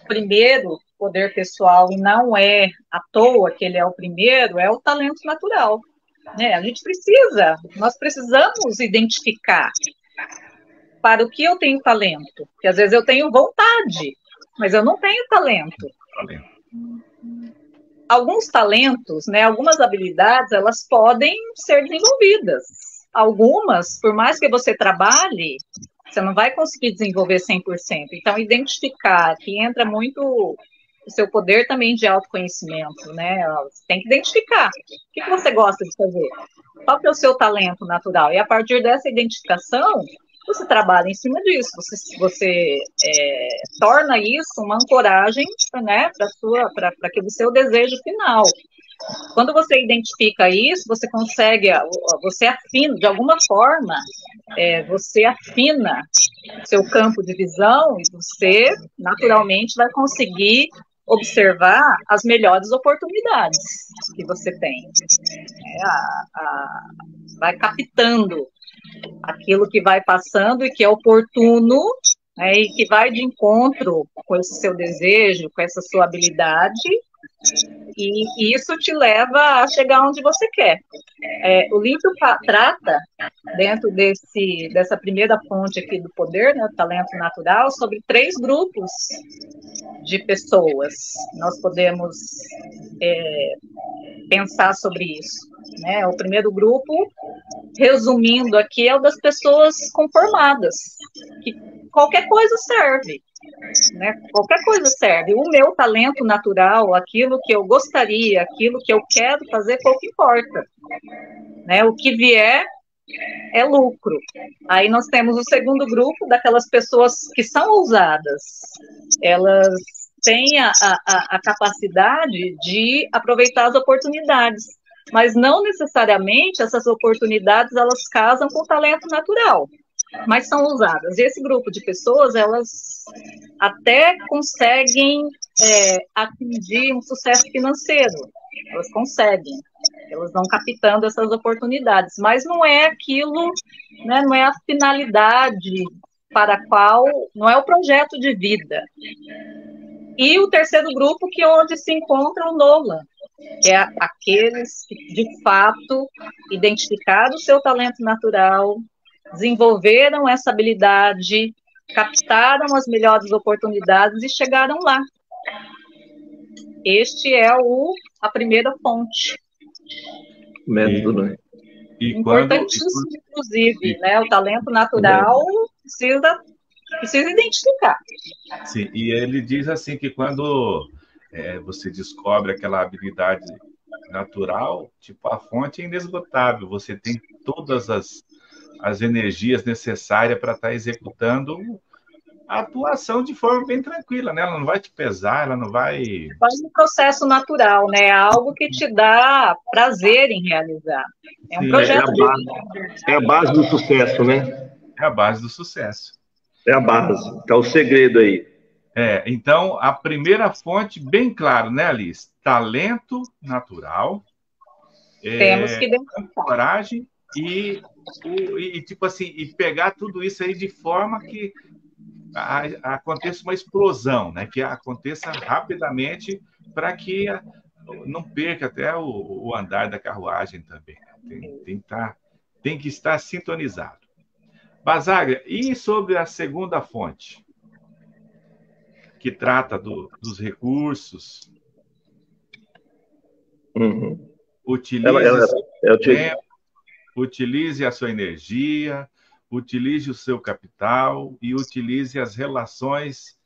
primeiro poder pessoal, e não é à toa que ele é o primeiro, é o talento natural. Né? Nós precisamos identificar para o que eu tenho talento. Porque às vezes eu tenho vontade, mas eu não tenho talento. Alguns talentos, né, algumas habilidades, elas podem ser desenvolvidas. Algumas, por mais que você trabalhe, você não vai conseguir desenvolver 100%. Então, identificar, que entra muito o seu poder também de autoconhecimento, né? Você tem que identificar o que você gosta de fazer, qual que é o seu talento natural. E a partir dessa identificação, você trabalha em cima disso, você torna isso uma ancoragem, né, para aquele seu desejo final. Quando você identifica isso, você consegue, você afina, de alguma forma, você afina seu campo de visão e você, naturalmente, vai conseguir observar as melhores oportunidades que você tem. Vai captando aquilo que vai passando e que é oportuno, né, e que vai de encontro com esse seu desejo, com essa sua habilidade, e isso te leva a chegar onde você quer. O livro trata, dentro dessa primeira fonte aqui do poder, né, o talento natural, sobre 3 grupos de pessoas. Nós podemos pensar sobre isso. Né? O primeiro grupo, resumindo aqui, é o das pessoas conformadas, que qualquer coisa serve. Né? Qualquer coisa serve. O meu talento natural, aquilo que eu gostaria, aquilo que eu quero fazer, pouco importa. Né? O que vier é lucro. Aí nós temos o segundo grupo, daquelas pessoas que são ousadas. Elas têm a capacidade de aproveitar as oportunidades, mas não necessariamente essas oportunidades elas casam com o talento natural, mas são ousadas. E esse grupo de pessoas, elas até conseguem atingir um sucesso financeiro, elas conseguem, elas vão captando essas oportunidades, mas não é aquilo, né, não é a finalidade para a qual, não é o projeto de vida. E o terceiro grupo, que é onde se encontra o Nolan, que é aqueles que, de fato, identificaram o seu talento natural, desenvolveram essa habilidade, captaram as melhores oportunidades e chegaram lá. Este é a primeira fonte. Método, né? Importantíssimo, inclusive, né? O talento natural precisa identificar. Sim, e ele diz assim que quando você descobre aquela habilidade natural, tipo, a fonte é inesgotável, você tem todas as energias necessárias para estar executando a atuação de forma bem tranquila, né? Ela não vai te pesar, ela não vai... Faz um processo natural, né? É algo que te dá prazer em realizar. É um projeto de vida. É a base do sucesso, né? É a base do sucesso. É a base. Tá o segredo aí. Então, a primeira fonte, bem claro, né, Alice? Talento natural, Temos que identificar. coragem tipo assim, e pegar tudo isso aí de forma que aconteça uma explosão, né? Que aconteça rapidamente para que não perca até o andar da carruagem também. Tem que estar sintonizado. Basaglia, e sobre a segunda fonte, que trata dos recursos? Uhum. Utilize seu tempo, utilize a sua energia, utilize o seu capital e utilize as relações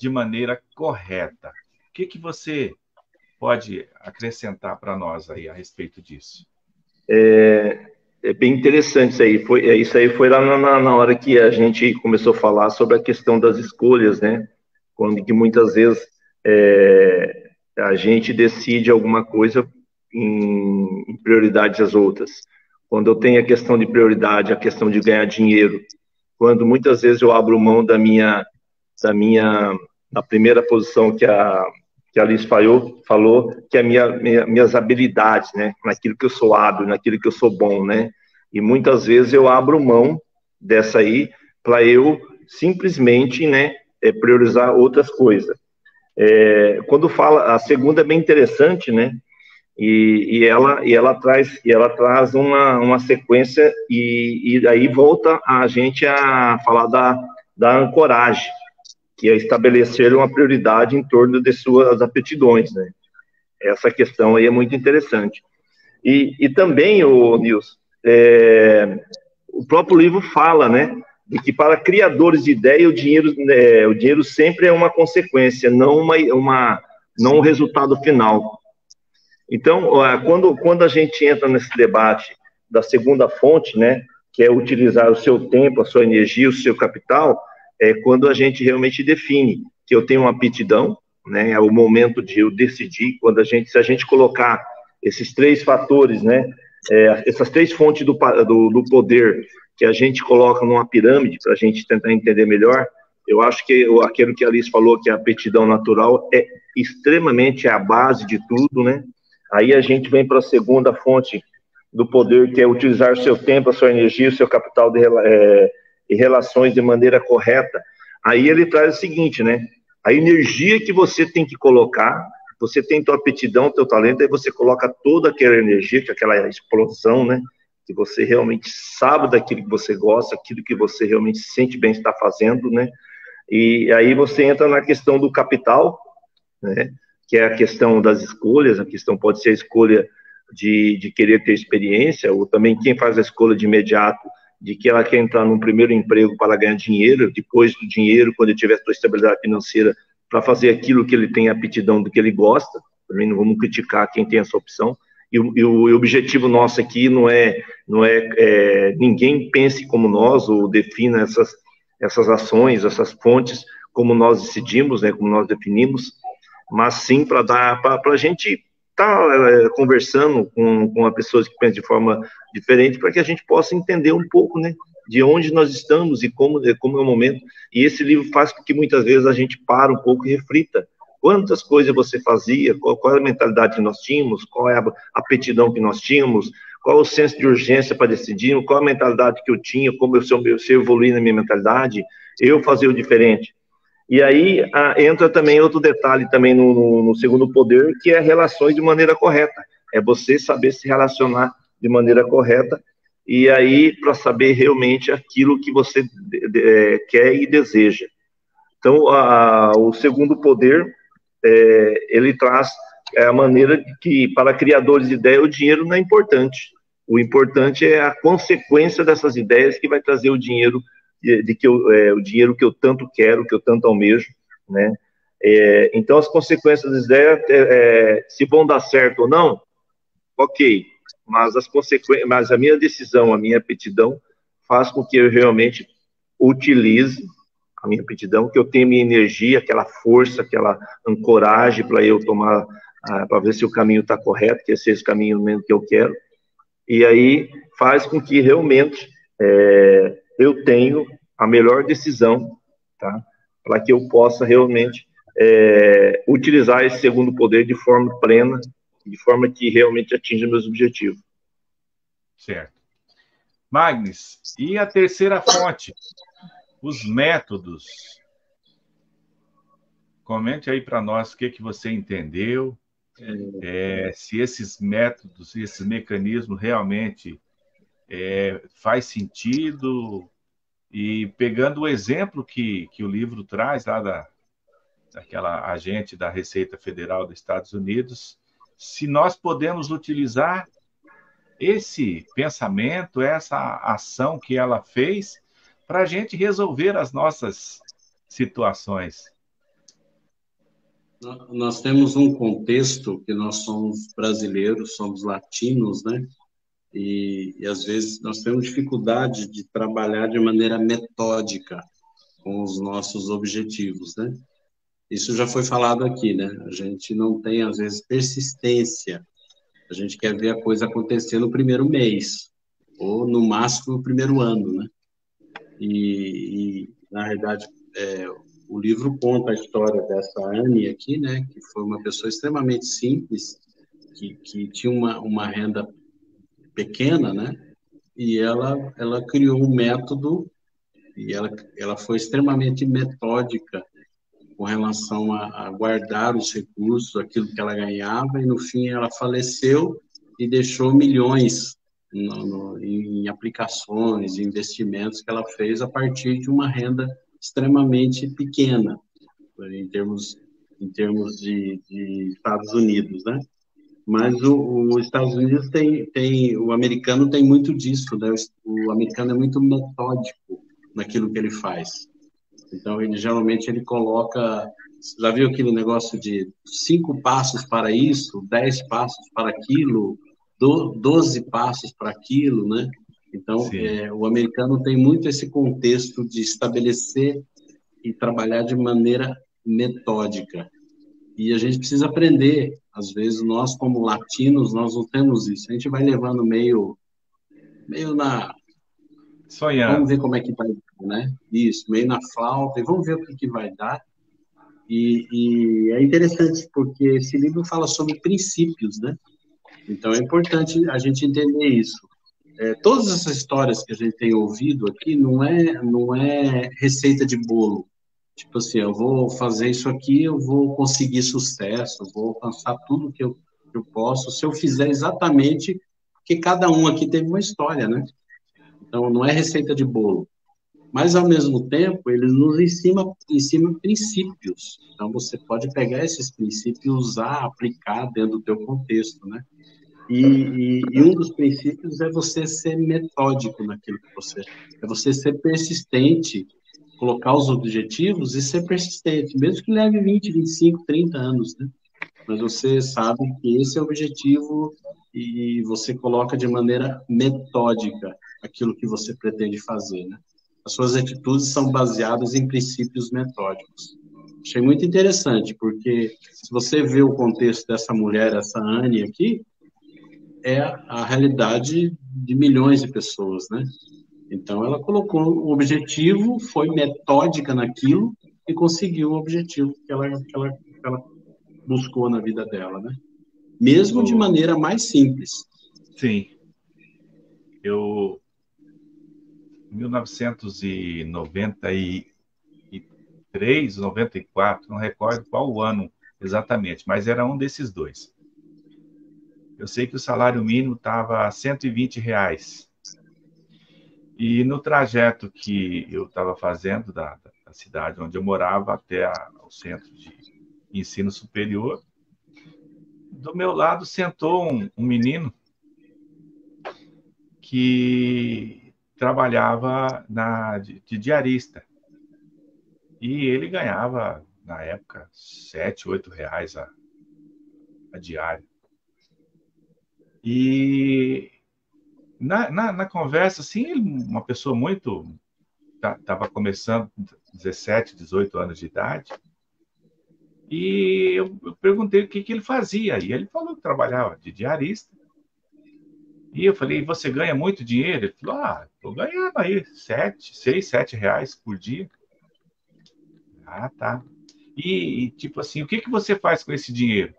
de maneira correta. O que você pode acrescentar para nós aí a respeito disso? É bem interessante isso aí. Isso aí foi lá na hora que a gente começou a falar sobre a questão das escolhas, né? Quando que muitas vezes a gente decide alguma coisa em prioridade às outras. Quando eu tenho a questão de prioridade, a questão de ganhar dinheiro, quando muitas vezes eu abro mão da primeira posição que a Alice falou, que é minhas habilidades, né? Naquilo que eu sou hábil, naquilo que eu sou bom, né? E muitas vezes eu abro mão dessa aí para eu simplesmente, né, priorizar outras coisas. Quando fala, a segunda é bem interessante, né? E ela traz uma sequência e aí volta a gente a falar da ancoragem, que é estabelecer uma prioridade em torno de suas aptidões, né? Essa questão aí é muito interessante. E também, Nilson, o próprio livro fala, né, de que para criadores de ideia o dinheiro sempre é uma consequência, não um resultado final. Então, quando a gente entra nesse debate da segunda fonte, né, que é utilizar o seu tempo, a sua energia, o seu capital, é quando a gente realmente define que eu tenho uma aptidão, né, é o momento de eu decidir, se a gente colocar esses três fatores, né, essas três fontes do poder que a gente coloca numa pirâmide, para a gente tentar entender melhor, eu acho que aquilo que a Alice falou, que a aptidão natural é extremamente a base de tudo, né? Aí a gente vem para a segunda fonte do poder, que é utilizar o seu tempo, a sua energia, o seu capital e relações de maneira correta. Aí ele traz o seguinte, né? A energia que você tem que colocar, você tem tua aptidão, teu talento, aí você coloca toda aquela energia, que é aquela explosão, né? Que você realmente sabe daquilo que você gosta, aquilo que você realmente sente bem estar fazendo, né? E aí você entra na questão do capital, né? Que é a questão das escolhas, a questão pode ser a escolha de querer ter experiência, ou também quem faz a escolha de imediato, de que ela quer entrar num primeiro emprego para ganhar dinheiro, depois do dinheiro, quando ele tiver sua estabilidade financeira, para fazer aquilo que ele tem aptidão, do que ele gosta. Também não vamos criticar quem tem essa opção. E o objetivo nosso aqui não é ninguém pense como nós, ou defina essas ações, essas fontes, como nós decidimos, né, como nós definimos, mas sim para a gente estar conversando com as pessoas que pensam de forma diferente, para que a gente possa entender um pouco, né, de onde nós estamos e como é o momento. E esse livro faz com que muitas vezes a gente para um pouco e reflita. Quantas coisas você fazia, qual é a mentalidade que nós tínhamos, qual é a aptidão que nós tínhamos, qual é o senso de urgência para decidir, qual a mentalidade que eu tinha, como eu evoluí na minha mentalidade, eu fazer o diferente. E aí entra também outro detalhe também no segundo poder, que é relações de maneira correta. É você saber se relacionar de maneira correta, e aí para saber realmente aquilo que você quer e deseja. Então, o segundo poder, ele traz a maneira de que, para criadores de ideia, o dinheiro não é importante. O importante é a consequência dessas ideias que vai trazer o dinheiro o dinheiro que eu tanto quero, que eu tanto almejo, né? Então, as consequências das ideias, se vão dar certo ou não, ok, mas a minha decisão, a minha aptidão, faz com que eu realmente utilize a minha aptidão, que eu tenha minha energia, aquela força, aquela ancoragem para eu tomar, para ver se o caminho está correto, que esse é esse caminho mesmo que eu quero, e aí faz com que realmente eu tenho a melhor decisão, tá? para que eu possa realmente utilizar esse segundo poder de forma plena, de forma que realmente atinja meus objetivos. Certo. Magnes, e a terceira fonte? Os métodos. Comente aí para nós o que você entendeu, se esses métodos, esses mecanismos realmente faz sentido, e pegando o exemplo que o livro traz lá daquela agente da Receita Federal dos Estados Unidos, se nós podemos utilizar esse pensamento, essa ação que ela fez, para a gente resolver as nossas situações. Nós temos um contexto que nós somos brasileiros, somos latinos, né? E às vezes nós temos dificuldade de trabalhar de maneira metódica com os nossos objetivos, né? Isso já foi falado aqui, né? A gente não tem, às vezes, persistência. A gente quer ver a coisa acontecer no primeiro mês, ou no máximo no primeiro ano, né? E na verdade, o livro conta a história dessa Anne aqui, né? Que foi uma pessoa extremamente simples, que tinha uma renda pequena, né? E ela criou um método, e ela foi extremamente metódica com relação a guardar os recursos, aquilo que ela ganhava, e no fim ela faleceu e deixou milhões em aplicações, em investimentos que ela fez a partir de uma renda extremamente pequena, em termos de Estados Unidos, né? Mas os Estados Unidos o americano tem muito disso, né? O americano é muito metódico naquilo que ele faz. Então, geralmente ele coloca, já viu aquele negócio de 5 passos para isso, 10 passos para aquilo, 12 passos para aquilo, né? Então, o americano tem muito esse contexto de estabelecer e trabalhar de maneira metódica. E a gente precisa aprender. Às vezes, nós, como latinos, nós não temos isso. A gente vai levando meio na... Sonhando. Vamos ver como é que vai dar, né? Isso, meio na flauta, e vamos ver o que vai dar. E é interessante, porque esse livro fala sobre princípios, né? Então, é importante a gente entender isso. Todas essas histórias que a gente tem ouvido aqui não é receita de bolo. Tipo assim, eu vou fazer isso aqui, eu vou conseguir sucesso, eu vou alcançar tudo que eu posso, se eu fizer exatamente, porque cada um aqui teve uma história, né? Então, não é receita de bolo. Mas, ao mesmo tempo, ele nos ensina princípios. Então, você pode pegar esses princípios e usar, aplicar dentro do teu contexto, né? E um dos princípios é você ser metódico naquilo que você... É você ser persistente, colocar os objetivos e ser persistente, mesmo que leve 20, 25, 30 anos, né? Mas você sabe que esse é o objetivo e você coloca de maneira metódica aquilo que você pretende fazer, né? As suas atitudes são baseadas em princípios metódicos. Achei muito interessante, porque se você vê o contexto dessa mulher, essa Anne aqui, é a realidade de milhões de pessoas, né? Então, ela colocou o objetivo, foi metódica naquilo e conseguiu o objetivo que ela buscou na vida dela, né? Mesmo de maneira mais simples. Sim. Em 1993, 94, não recordo qual o ano exatamente, mas era um desses dois. Eu sei que o salário mínimo estava a R$ 120. E no trajeto que eu estava fazendo da cidade onde eu morava até o centro de ensino superior, do meu lado sentou um menino que trabalhava de diarista. E ele ganhava, na época, R$ 7, R$ 8 a diária. E na conversa, assim, uma pessoa muito... Estava começando, 17, 18 anos de idade. E eu perguntei o que ele fazia. E ele falou que trabalhava de diarista. E eu falei, você ganha muito dinheiro? Ele falou, estou ganhando aí R$ 6, R$ 7 por dia. Ah, tá. Tipo assim, o que que você faz com esse dinheiro?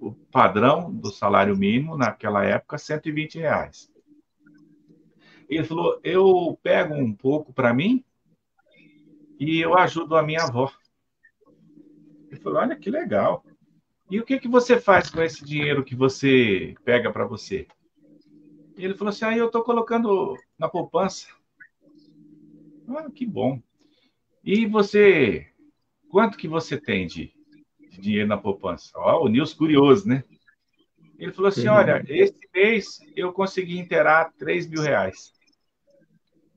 O padrão do salário mínimo, naquela época, R$ 120. Ele falou, eu pego um pouco para mim e eu ajudo a minha avó. Ele falou, olha que legal. E o que que você faz com esse dinheiro que você pega para você? E ele falou assim, eu estou colocando na poupança. Ah, que bom. E você, quanto que você tem de dinheiro na poupança? Ó, o Nilson curioso, né? Ele falou assim, olha, esse mês eu consegui inteirar R$ 3.000,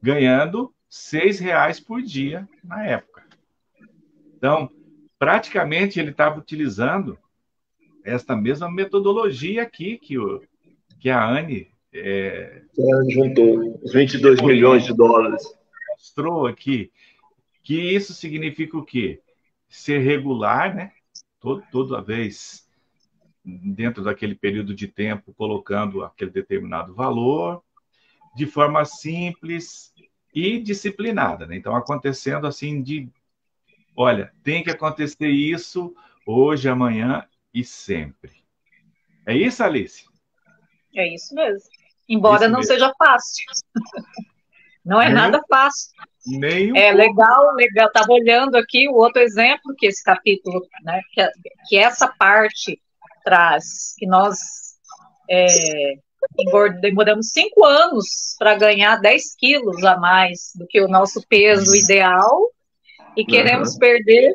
ganhando R$ 6 por dia na época. Então, praticamente ele estava utilizando esta mesma metodologia aqui que a Anne Juntou os 22 milhões de dólares. mostrou aqui, que isso significa o quê? Ser regular, né? Toda vez dentro daquele período de tempo, colocando aquele determinado valor, de forma simples e disciplinada, né? Então, acontecendo assim olha, tem que acontecer isso hoje, amanhã e sempre. É isso, Alice? É isso mesmo. É Embora isso não mesmo. seja fácil. Não é Nem nada fácil. nem um É pouco. legal, legal. Estava olhando aqui o outro exemplo que esse capítulo, né, que essa parte traz, que nós demoramos 5 anos para ganhar 10 quilos a mais do que o nosso peso ideal e queremos perder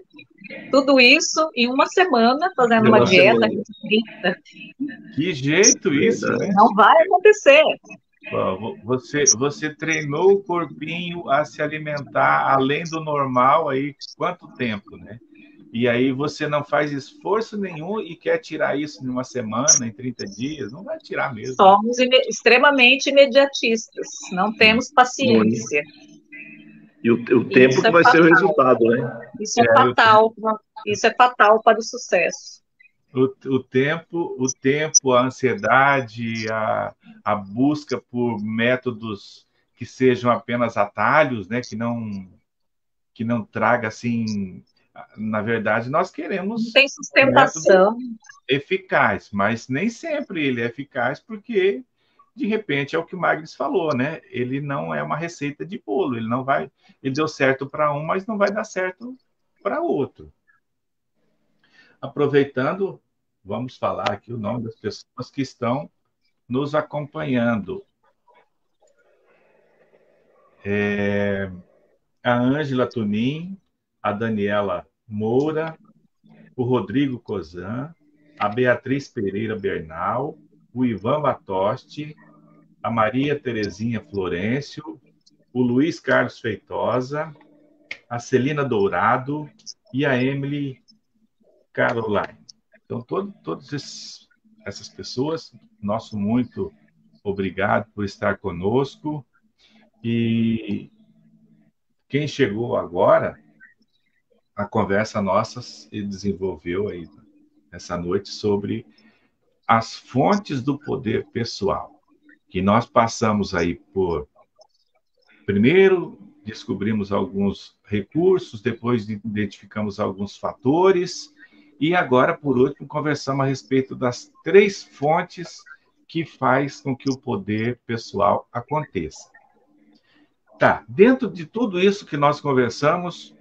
tudo isso em uma semana fazendo uma dieta restrita. Que jeito isso, né? Não vai acontecer. Você treinou o corpinho a se alimentar além do normal aí quanto tempo, né? E aí você não faz esforço nenhum e quer tirar isso em uma semana, em 30 dias, não vai tirar mesmo. Somos extremamente imediatistas, não temos paciência. E o tempo que vai ser o resultado, né? Isso é fatal. Isso é fatal para o sucesso. O tempo, a ansiedade, a busca por métodos que sejam apenas atalhos, né? Que não traga assim. Na verdade, nós queremos Não tem um método sustentação. eficaz, mas nem sempre ele é eficaz porque de repente é o que o Magnus falou, né? Ele não é uma receita de bolo, ele deu certo para um, mas não vai dar certo para outro. Aproveitando, vamos falar aqui o nome das pessoas que estão nos acompanhando. A Ângela Tunim, a Daniela Moura, o Rodrigo Cozan, a Beatriz Pereira Bernal, o Ivan Latoste, a Maria Terezinha Florencio, o Luiz Carlos Feitosa, a Celina Dourado e a Emily Caroline. Então, todas essas pessoas, nosso muito obrigado por estar conosco. E quem chegou agora, a conversa nossa se desenvolveu aí essa noite sobre as fontes do poder pessoal, que nós passamos aí por primeiro descobrimos alguns recursos, depois identificamos alguns fatores e agora, por último, conversamos a respeito das 3 fontes que faz com que o poder pessoal aconteça. Tá, dentro de tudo isso que nós conversamos,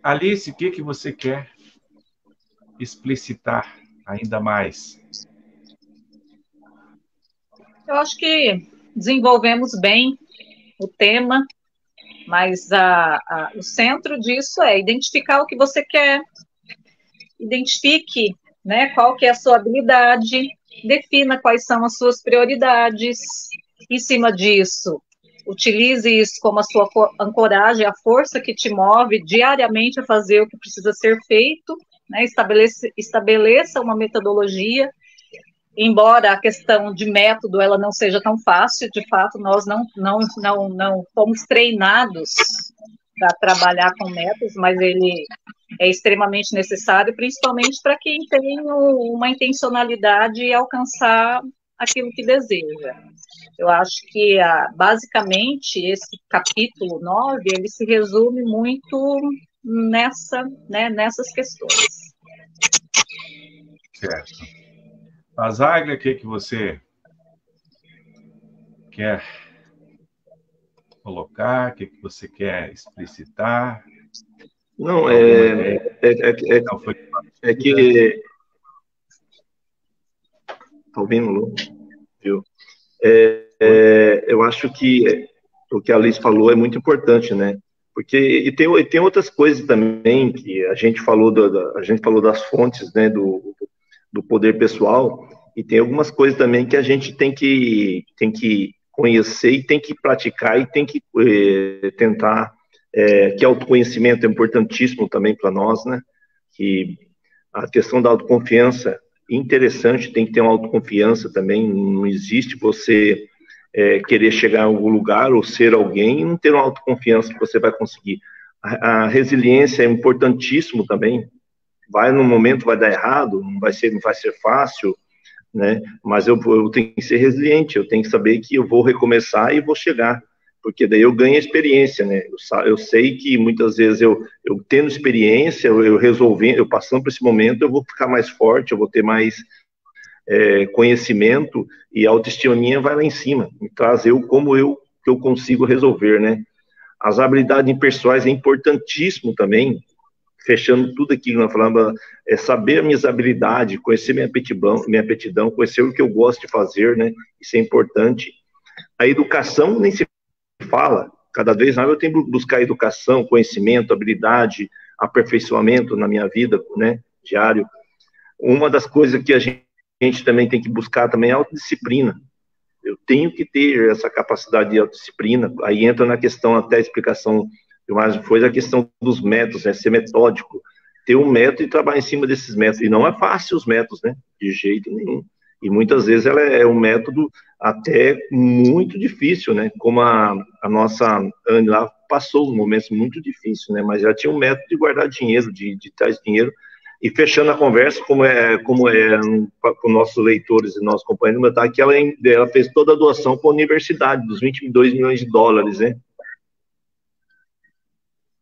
Alice, o que você quer explicitar ainda mais? Eu acho que desenvolvemos bem o tema, mas o centro disso é identificar o que você quer, identifique, né, qual que é a sua habilidade, defina quais são as suas prioridades, em cima disso, utilize isso como a sua ancoragem, a força que te move diariamente a fazer o que precisa ser feito, né, estabeleça uma metodologia, embora a questão de método ela não seja tão fácil, de fato, nós não fomos treinados para trabalhar com métodos, mas ele é extremamente necessário, principalmente para quem tem uma intencionalidade e alcançar aquilo que deseja. Eu acho que, basicamente, esse capítulo 9, ele se resume muito nessas questões. Certo. Basaglia, o que você quer colocar? O que você quer explicitar? Não, Não foi... que... Está ouvindo, Lu? Viu? Eu acho que o que a Liz falou é muito importante, né? Porque tem outras coisas também que a gente falou das fontes, né, do poder pessoal, e tem algumas coisas também que a gente tem que conhecer e tem que praticar e tem que tentar, que autoconhecimento é importantíssimo também para nós, né? Que a questão da autoconfiança, interessante, tem que ter uma autoconfiança também, não existe você querer chegar a algum lugar ou ser alguém e não ter uma autoconfiança que você vai conseguir. A resiliência é importantíssimo também, no momento vai dar errado, não vai ser fácil, né? Mas eu tenho que ser resiliente, eu tenho que saber que eu vou recomeçar e vou chegar, porque daí eu ganho experiência, né? Eu sei que muitas vezes eu tendo experiência, eu resolvendo, eu passando por esse momento, eu vou ficar mais forte, eu vou ter mais conhecimento, e a autoestima minha vai lá em cima, me traz que eu consigo resolver, né? As habilidades impessoais é importantíssimo também, fechando tudo aquilo que nós falamos, saber minhas habilidades, conhecer minha aptidão, conhecer o que eu gosto de fazer, né? Isso é importante. A educação nem se fala, cada vez mais eu tenho que buscar educação, conhecimento, habilidade, aperfeiçoamento na minha vida, né? Diário. Uma das coisas que a gente também tem que buscar também é a autodisciplina. Eu tenho que ter essa capacidade de autodisciplina. Aí entra na questão, até a explicação que mais foi a questão dos métodos, né? Ser metódico, ter um método e trabalhar em cima desses métodos. E não é fácil os métodos, né? De jeito nenhum. E muitas vezes ela é um método até muito difícil, né? Como a nossa Anne lá passou um momento muito difícil, né? Mas ela tinha um método de guardar dinheiro, de trazer dinheiro. E fechando a conversa, como é com nossos leitores e nossos companheiros, tá, que ela fez toda a doação para a universidade, dos 22 milhões de dólares, né?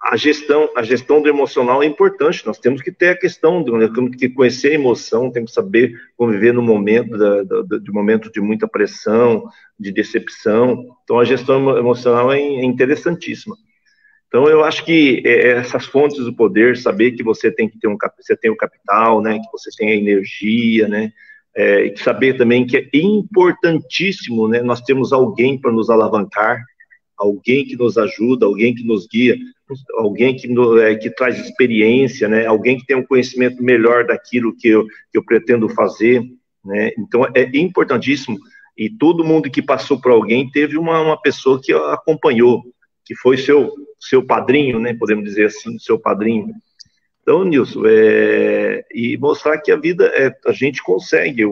A gestão do emocional é importante, nós temos que ter a questão, temos que conhecer a emoção, temos que saber conviver no momento, de momento de muita pressão, de decepção. Então, a gestão emocional é interessantíssima. Então, eu acho que essas fontes do poder, saber que você tem que ter você tem o capital, né, que você tem a energia, né, e saber também que é importantíssimo, né, nós temos alguém para nos alavancar, alguém que nos ajuda, alguém que nos guia, alguém que traz experiência, né, alguém que tem um conhecimento melhor daquilo que eu pretendo fazer, né, então é importantíssimo, e todo mundo que passou por alguém teve uma pessoa que acompanhou, que foi seu padrinho, né, podemos dizer assim, seu padrinho. Então, Nilson, e mostrar que a vida a gente consegue,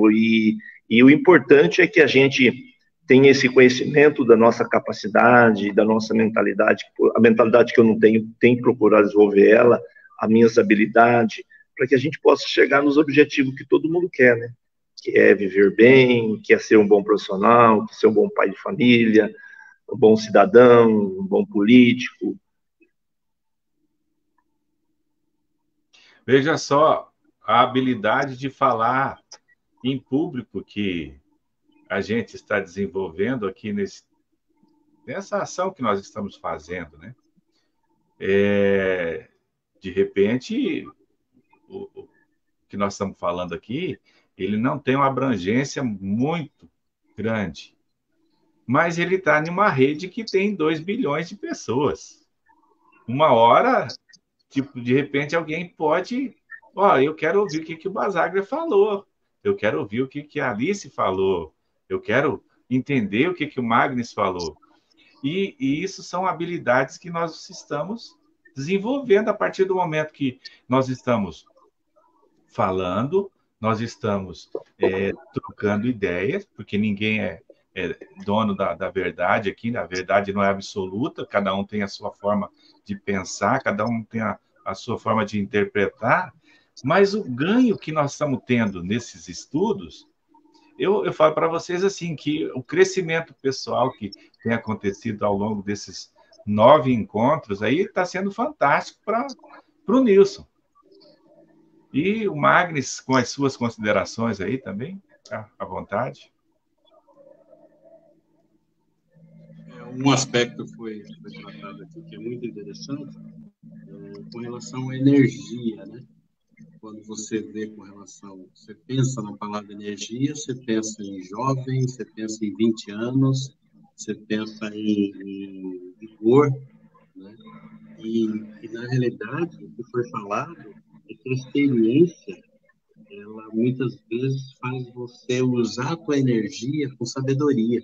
e o importante é que a gente tenha esse conhecimento da nossa capacidade, da nossa mentalidade, a mentalidade que eu não tenho, tem que procurar desenvolver ela, as minhas habilidades, para que a gente possa chegar nos objetivos que todo mundo quer, né? Que é viver bem, que é ser um bom profissional, que é ser um bom pai de família, um bom cidadão, um bom político. Veja só a habilidade de falar em público que a gente está desenvolvendo aqui nessa ação que nós estamos fazendo, né? De repente, o que nós estamos falando aqui, ele não tem uma abrangência muito grande, mas ele está em uma rede que tem 2 bilhões de pessoas. Uma hora, tipo, de repente alguém pode... eu quero ouvir o que o Basaglia falou, eu quero ouvir o que a Alice falou, eu quero entender o que o Magnus falou. E isso são habilidades que nós estamos desenvolvendo a partir do momento que nós estamos falando, nós estamos trocando ideias, porque ninguém é dono da verdade aqui, a verdade não é absoluta, cada um tem a sua forma de pensar, cada um tem a sua forma de interpretar, mas o ganho que nós estamos tendo nesses estudos, eu falo para vocês assim, que o crescimento pessoal que tem acontecido ao longo desses 9 encontros, aí está sendo fantástico para o Nilson. E o Magnes, com as suas considerações aí também, tá à vontade. Um aspecto foi tratado aqui que é muito interessante, com relação à energia, né? Quando você vê com relação, você pensa na palavra energia, você pensa em jovem, você pensa em 20 anos, você pensa em vigor, né? E na realidade, o que foi falado é que a experiência, ela muitas vezes faz você usar a tua energia com sabedoria.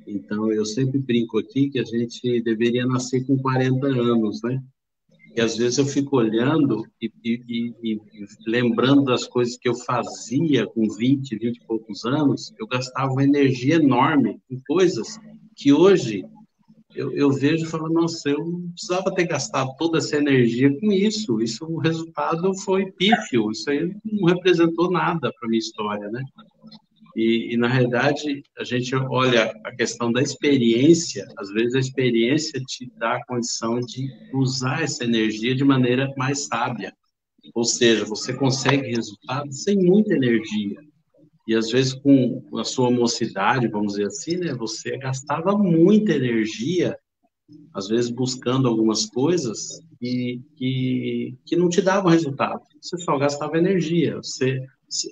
Então, eu sempre brinco aqui que a gente deveria nascer com 40 anos, né? E às vezes eu fico olhando e lembrando das coisas que eu fazia com 20 e poucos anos, eu gastava uma energia enorme em coisas que hoje eu vejo e falo, nossa, eu não precisava ter gastado toda essa energia com isso. Isso, o resultado foi pífio, isso aí não representou nada para a minha história, né? E, na realidade, a gente olha a questão da experiência, às vezes a experiência te dá a condição de usar essa energia de maneira mais sábia. Ou seja, você consegue resultados sem muita energia. E, às vezes, com a sua mocidade, vamos dizer assim, né, você gastava muita energia, às vezes buscando algumas coisas que não te davam resultado. Você só gastava energia.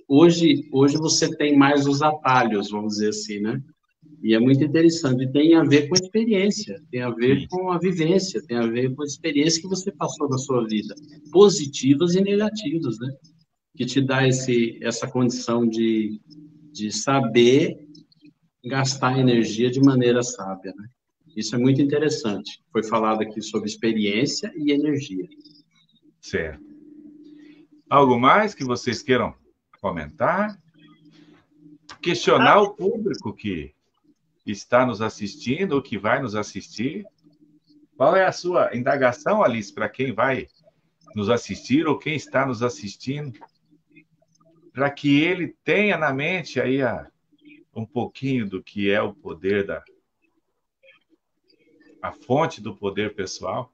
Hoje você tem mais os atalhos, vamos dizer assim, né? E é muito interessante. Tem a ver com a experiência, tem a ver com a vivência, tem a ver com a experiência que você passou na sua vida, positivas e negativas, né? Que te dá essa condição de saber gastar energia de maneira sábia, né? Isso é muito interessante. Foi falado aqui sobre experiência e energia. Certo. Algo mais que vocês queiram comentar? Questionar o público que está nos assistindo ou que vai nos assistir? Qual é a sua indagação, Alice, para quem vai nos assistir ou quem está nos assistindo? Para que ele tenha na mente aí um pouquinho do que é o poder a fonte do poder pessoal.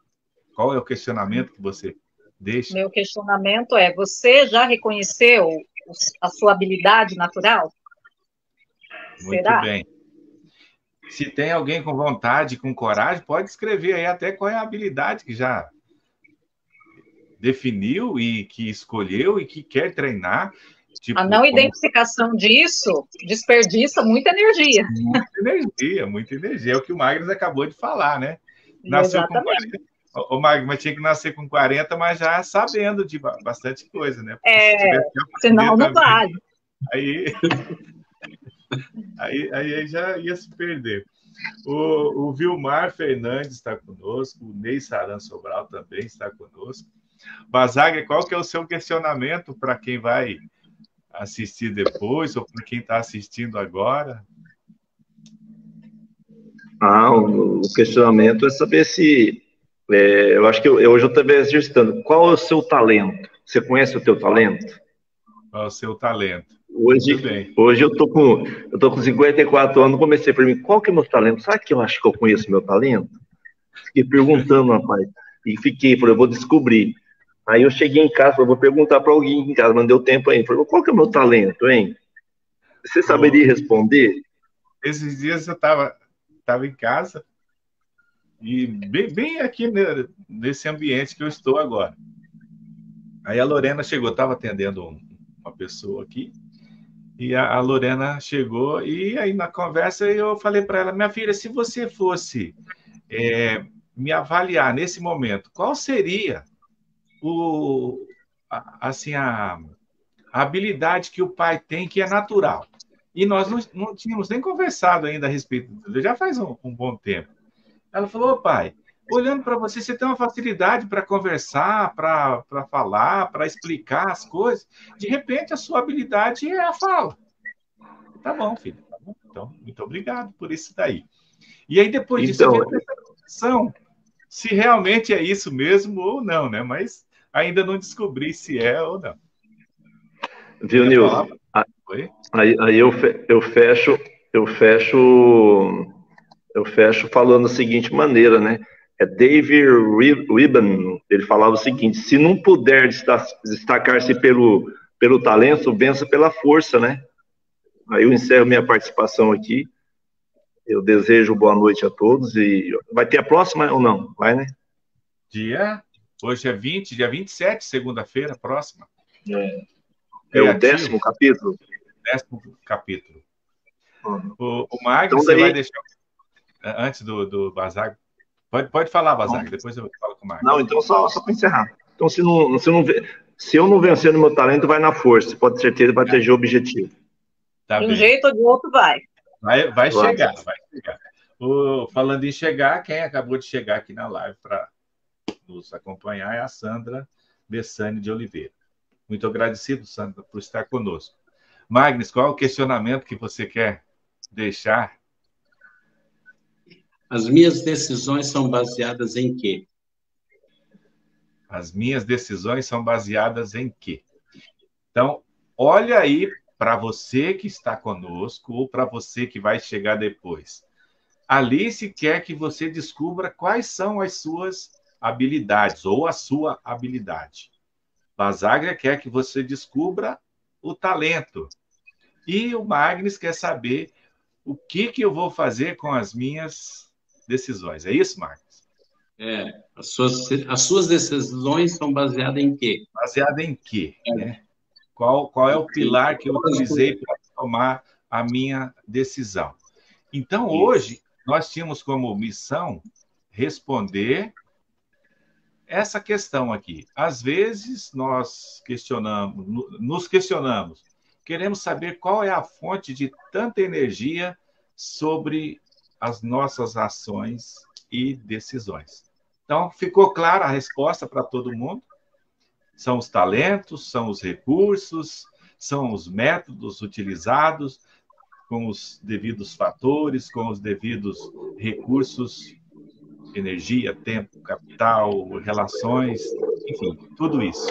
Qual é o questionamento que você deixa? Meu questionamento é: você já reconheceu a sua habilidade natural? Muito Será? bem. Se tem alguém com vontade, com coragem, pode escrever aí até qual é a habilidade que já definiu e que escolheu e que quer treinar. Tipo, a não identificação disso desperdiça muita energia. Muita energia. É o que o Magnes acabou de falar, né? Nasceu Exatamente. com 40. O Magno, mas tinha que nascer com 40, mas já sabendo de bastante coisa, né? Senão não vale. Aí já ia se perder. O Vilmar Fernandes está conosco, o Ney Saran Sobral também está conosco. Basaga, qual que é o seu questionamento para quem vai assistir depois ou para quem está assistindo agora? O questionamento é saber se... eu acho que hoje eu estou exercitando. Qual é o seu talento? Você conhece o teu talento? Qual é o seu talento? Hoje eu tô com 54 anos, comecei para mim, qual que é o meu talento? Sabe que eu acho que eu conheço meu talento? Fiquei perguntando, rapaz, e falei, eu vou descobrir. Aí eu cheguei em casa, falei, vou perguntar para alguém em casa, não deu tempo ainda. Falei, qual que é o meu talento, hein? Você saberia responder? Esses dias eu estava em casa e bem aqui nesse ambiente que eu estou agora. Aí a Lorena chegou, estava atendendo uma pessoa aqui, e a Lorena chegou, e aí na conversa eu falei para ela, minha filha, se você fosse me avaliar nesse momento, qual seria a habilidade que o pai tem que é natural? E nós não tínhamos nem conversado ainda a respeito disso, já faz um bom tempo. Ela falou, pai, olhando para você, você tem uma facilidade para conversar, para falar, para explicar as coisas. De repente, a sua habilidade é a fala. Tá bom, filho. Tá bom. Então, muito obrigado por isso daí. E aí, depois disso, eu vi essa discussão, se realmente é isso mesmo ou não, né? Mas ainda não descobri se é ou não. Viu, Nilson? Aí eu fecho eu fecho falando da seguinte maneira, né? É David Ribben, ele falava o seguinte: se não puder destacar-se pelo talento, vença pela força, né? Aí eu encerro minha participação aqui. Eu desejo boa noite a todos e vai ter a próxima ou não? Vai, né? Hoje é 20, dia 27, segunda-feira, próxima. É o 10º capítulo? 10º capítulo. Uhum. O Magno, então, você vai deixar antes do Bazag? Pode falar, Bazag, depois eu falo com o Magno. Não, então só para encerrar. Então, se eu não vencer no meu talento, vai na força. Pode ter certeza que vai atingir o objetivo. Tá de um jeito ou de outro vai. Vai chegar, vai chegar. Falando em chegar, quem acabou de chegar aqui na live para nos acompanhar é a Sandra Bessani de Oliveira. Muito agradecido, Sandra, por estar conosco. Magnus, qual é o questionamento que você quer deixar? As minhas decisões são baseadas em quê? As minhas decisões são baseadas em quê? Então, olha aí para você que está conosco ou para você que vai chegar depois. Alice quer que você descubra quais são as suas habilidades ou a sua habilidade. Basagra quer que você descubra o talento. E o Magnus quer saber o que eu vou fazer com as minhas decisões. É isso, Magnus? As suas decisões são baseadas em quê? Baseada em quê? Né? Qual é o pilar que eu utilizei para tomar a minha decisão? Então, hoje, nós tínhamos como missão responder essa questão aqui. Às vezes, nós nos questionamos, queremos saber qual é a fonte de tanta energia sobre as nossas ações e decisões. Então, ficou clara a resposta para todo mundo? São os talentos, são os recursos, são os métodos utilizados com os devidos fatores, com os devidos recursos, energia, tempo, capital, relações, enfim, tudo isso.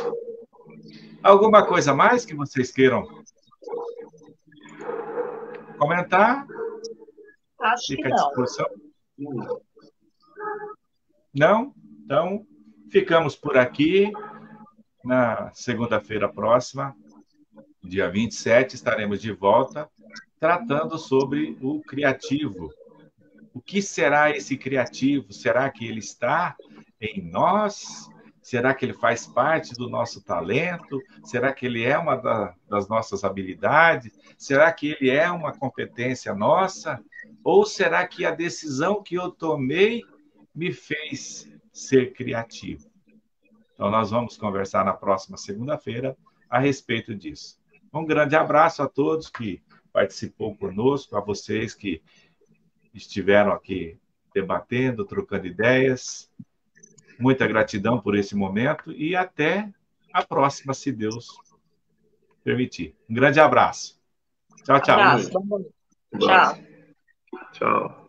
Alguma coisa mais que vocês queiram comentar? Acho que não. Não? Então, ficamos por aqui. Na segunda-feira próxima, dia 27, estaremos de volta tratando sobre o criativo. O que será esse criativo? Será que ele está em nós? Será que ele faz parte do nosso talento? Será que ele é uma das nossas habilidades? Será que ele é uma competência nossa? Ou será que a decisão que eu tomei me fez ser criativo? Então, nós vamos conversar na próxima segunda-feira a respeito disso. Um grande abraço a todos que participou conosco, a vocês que estiveram aqui debatendo, trocando ideias. Muita gratidão por esse momento e até a próxima, se Deus permitir. Um grande abraço. Tchau, tchau. Abraço. Tchau. Tchau.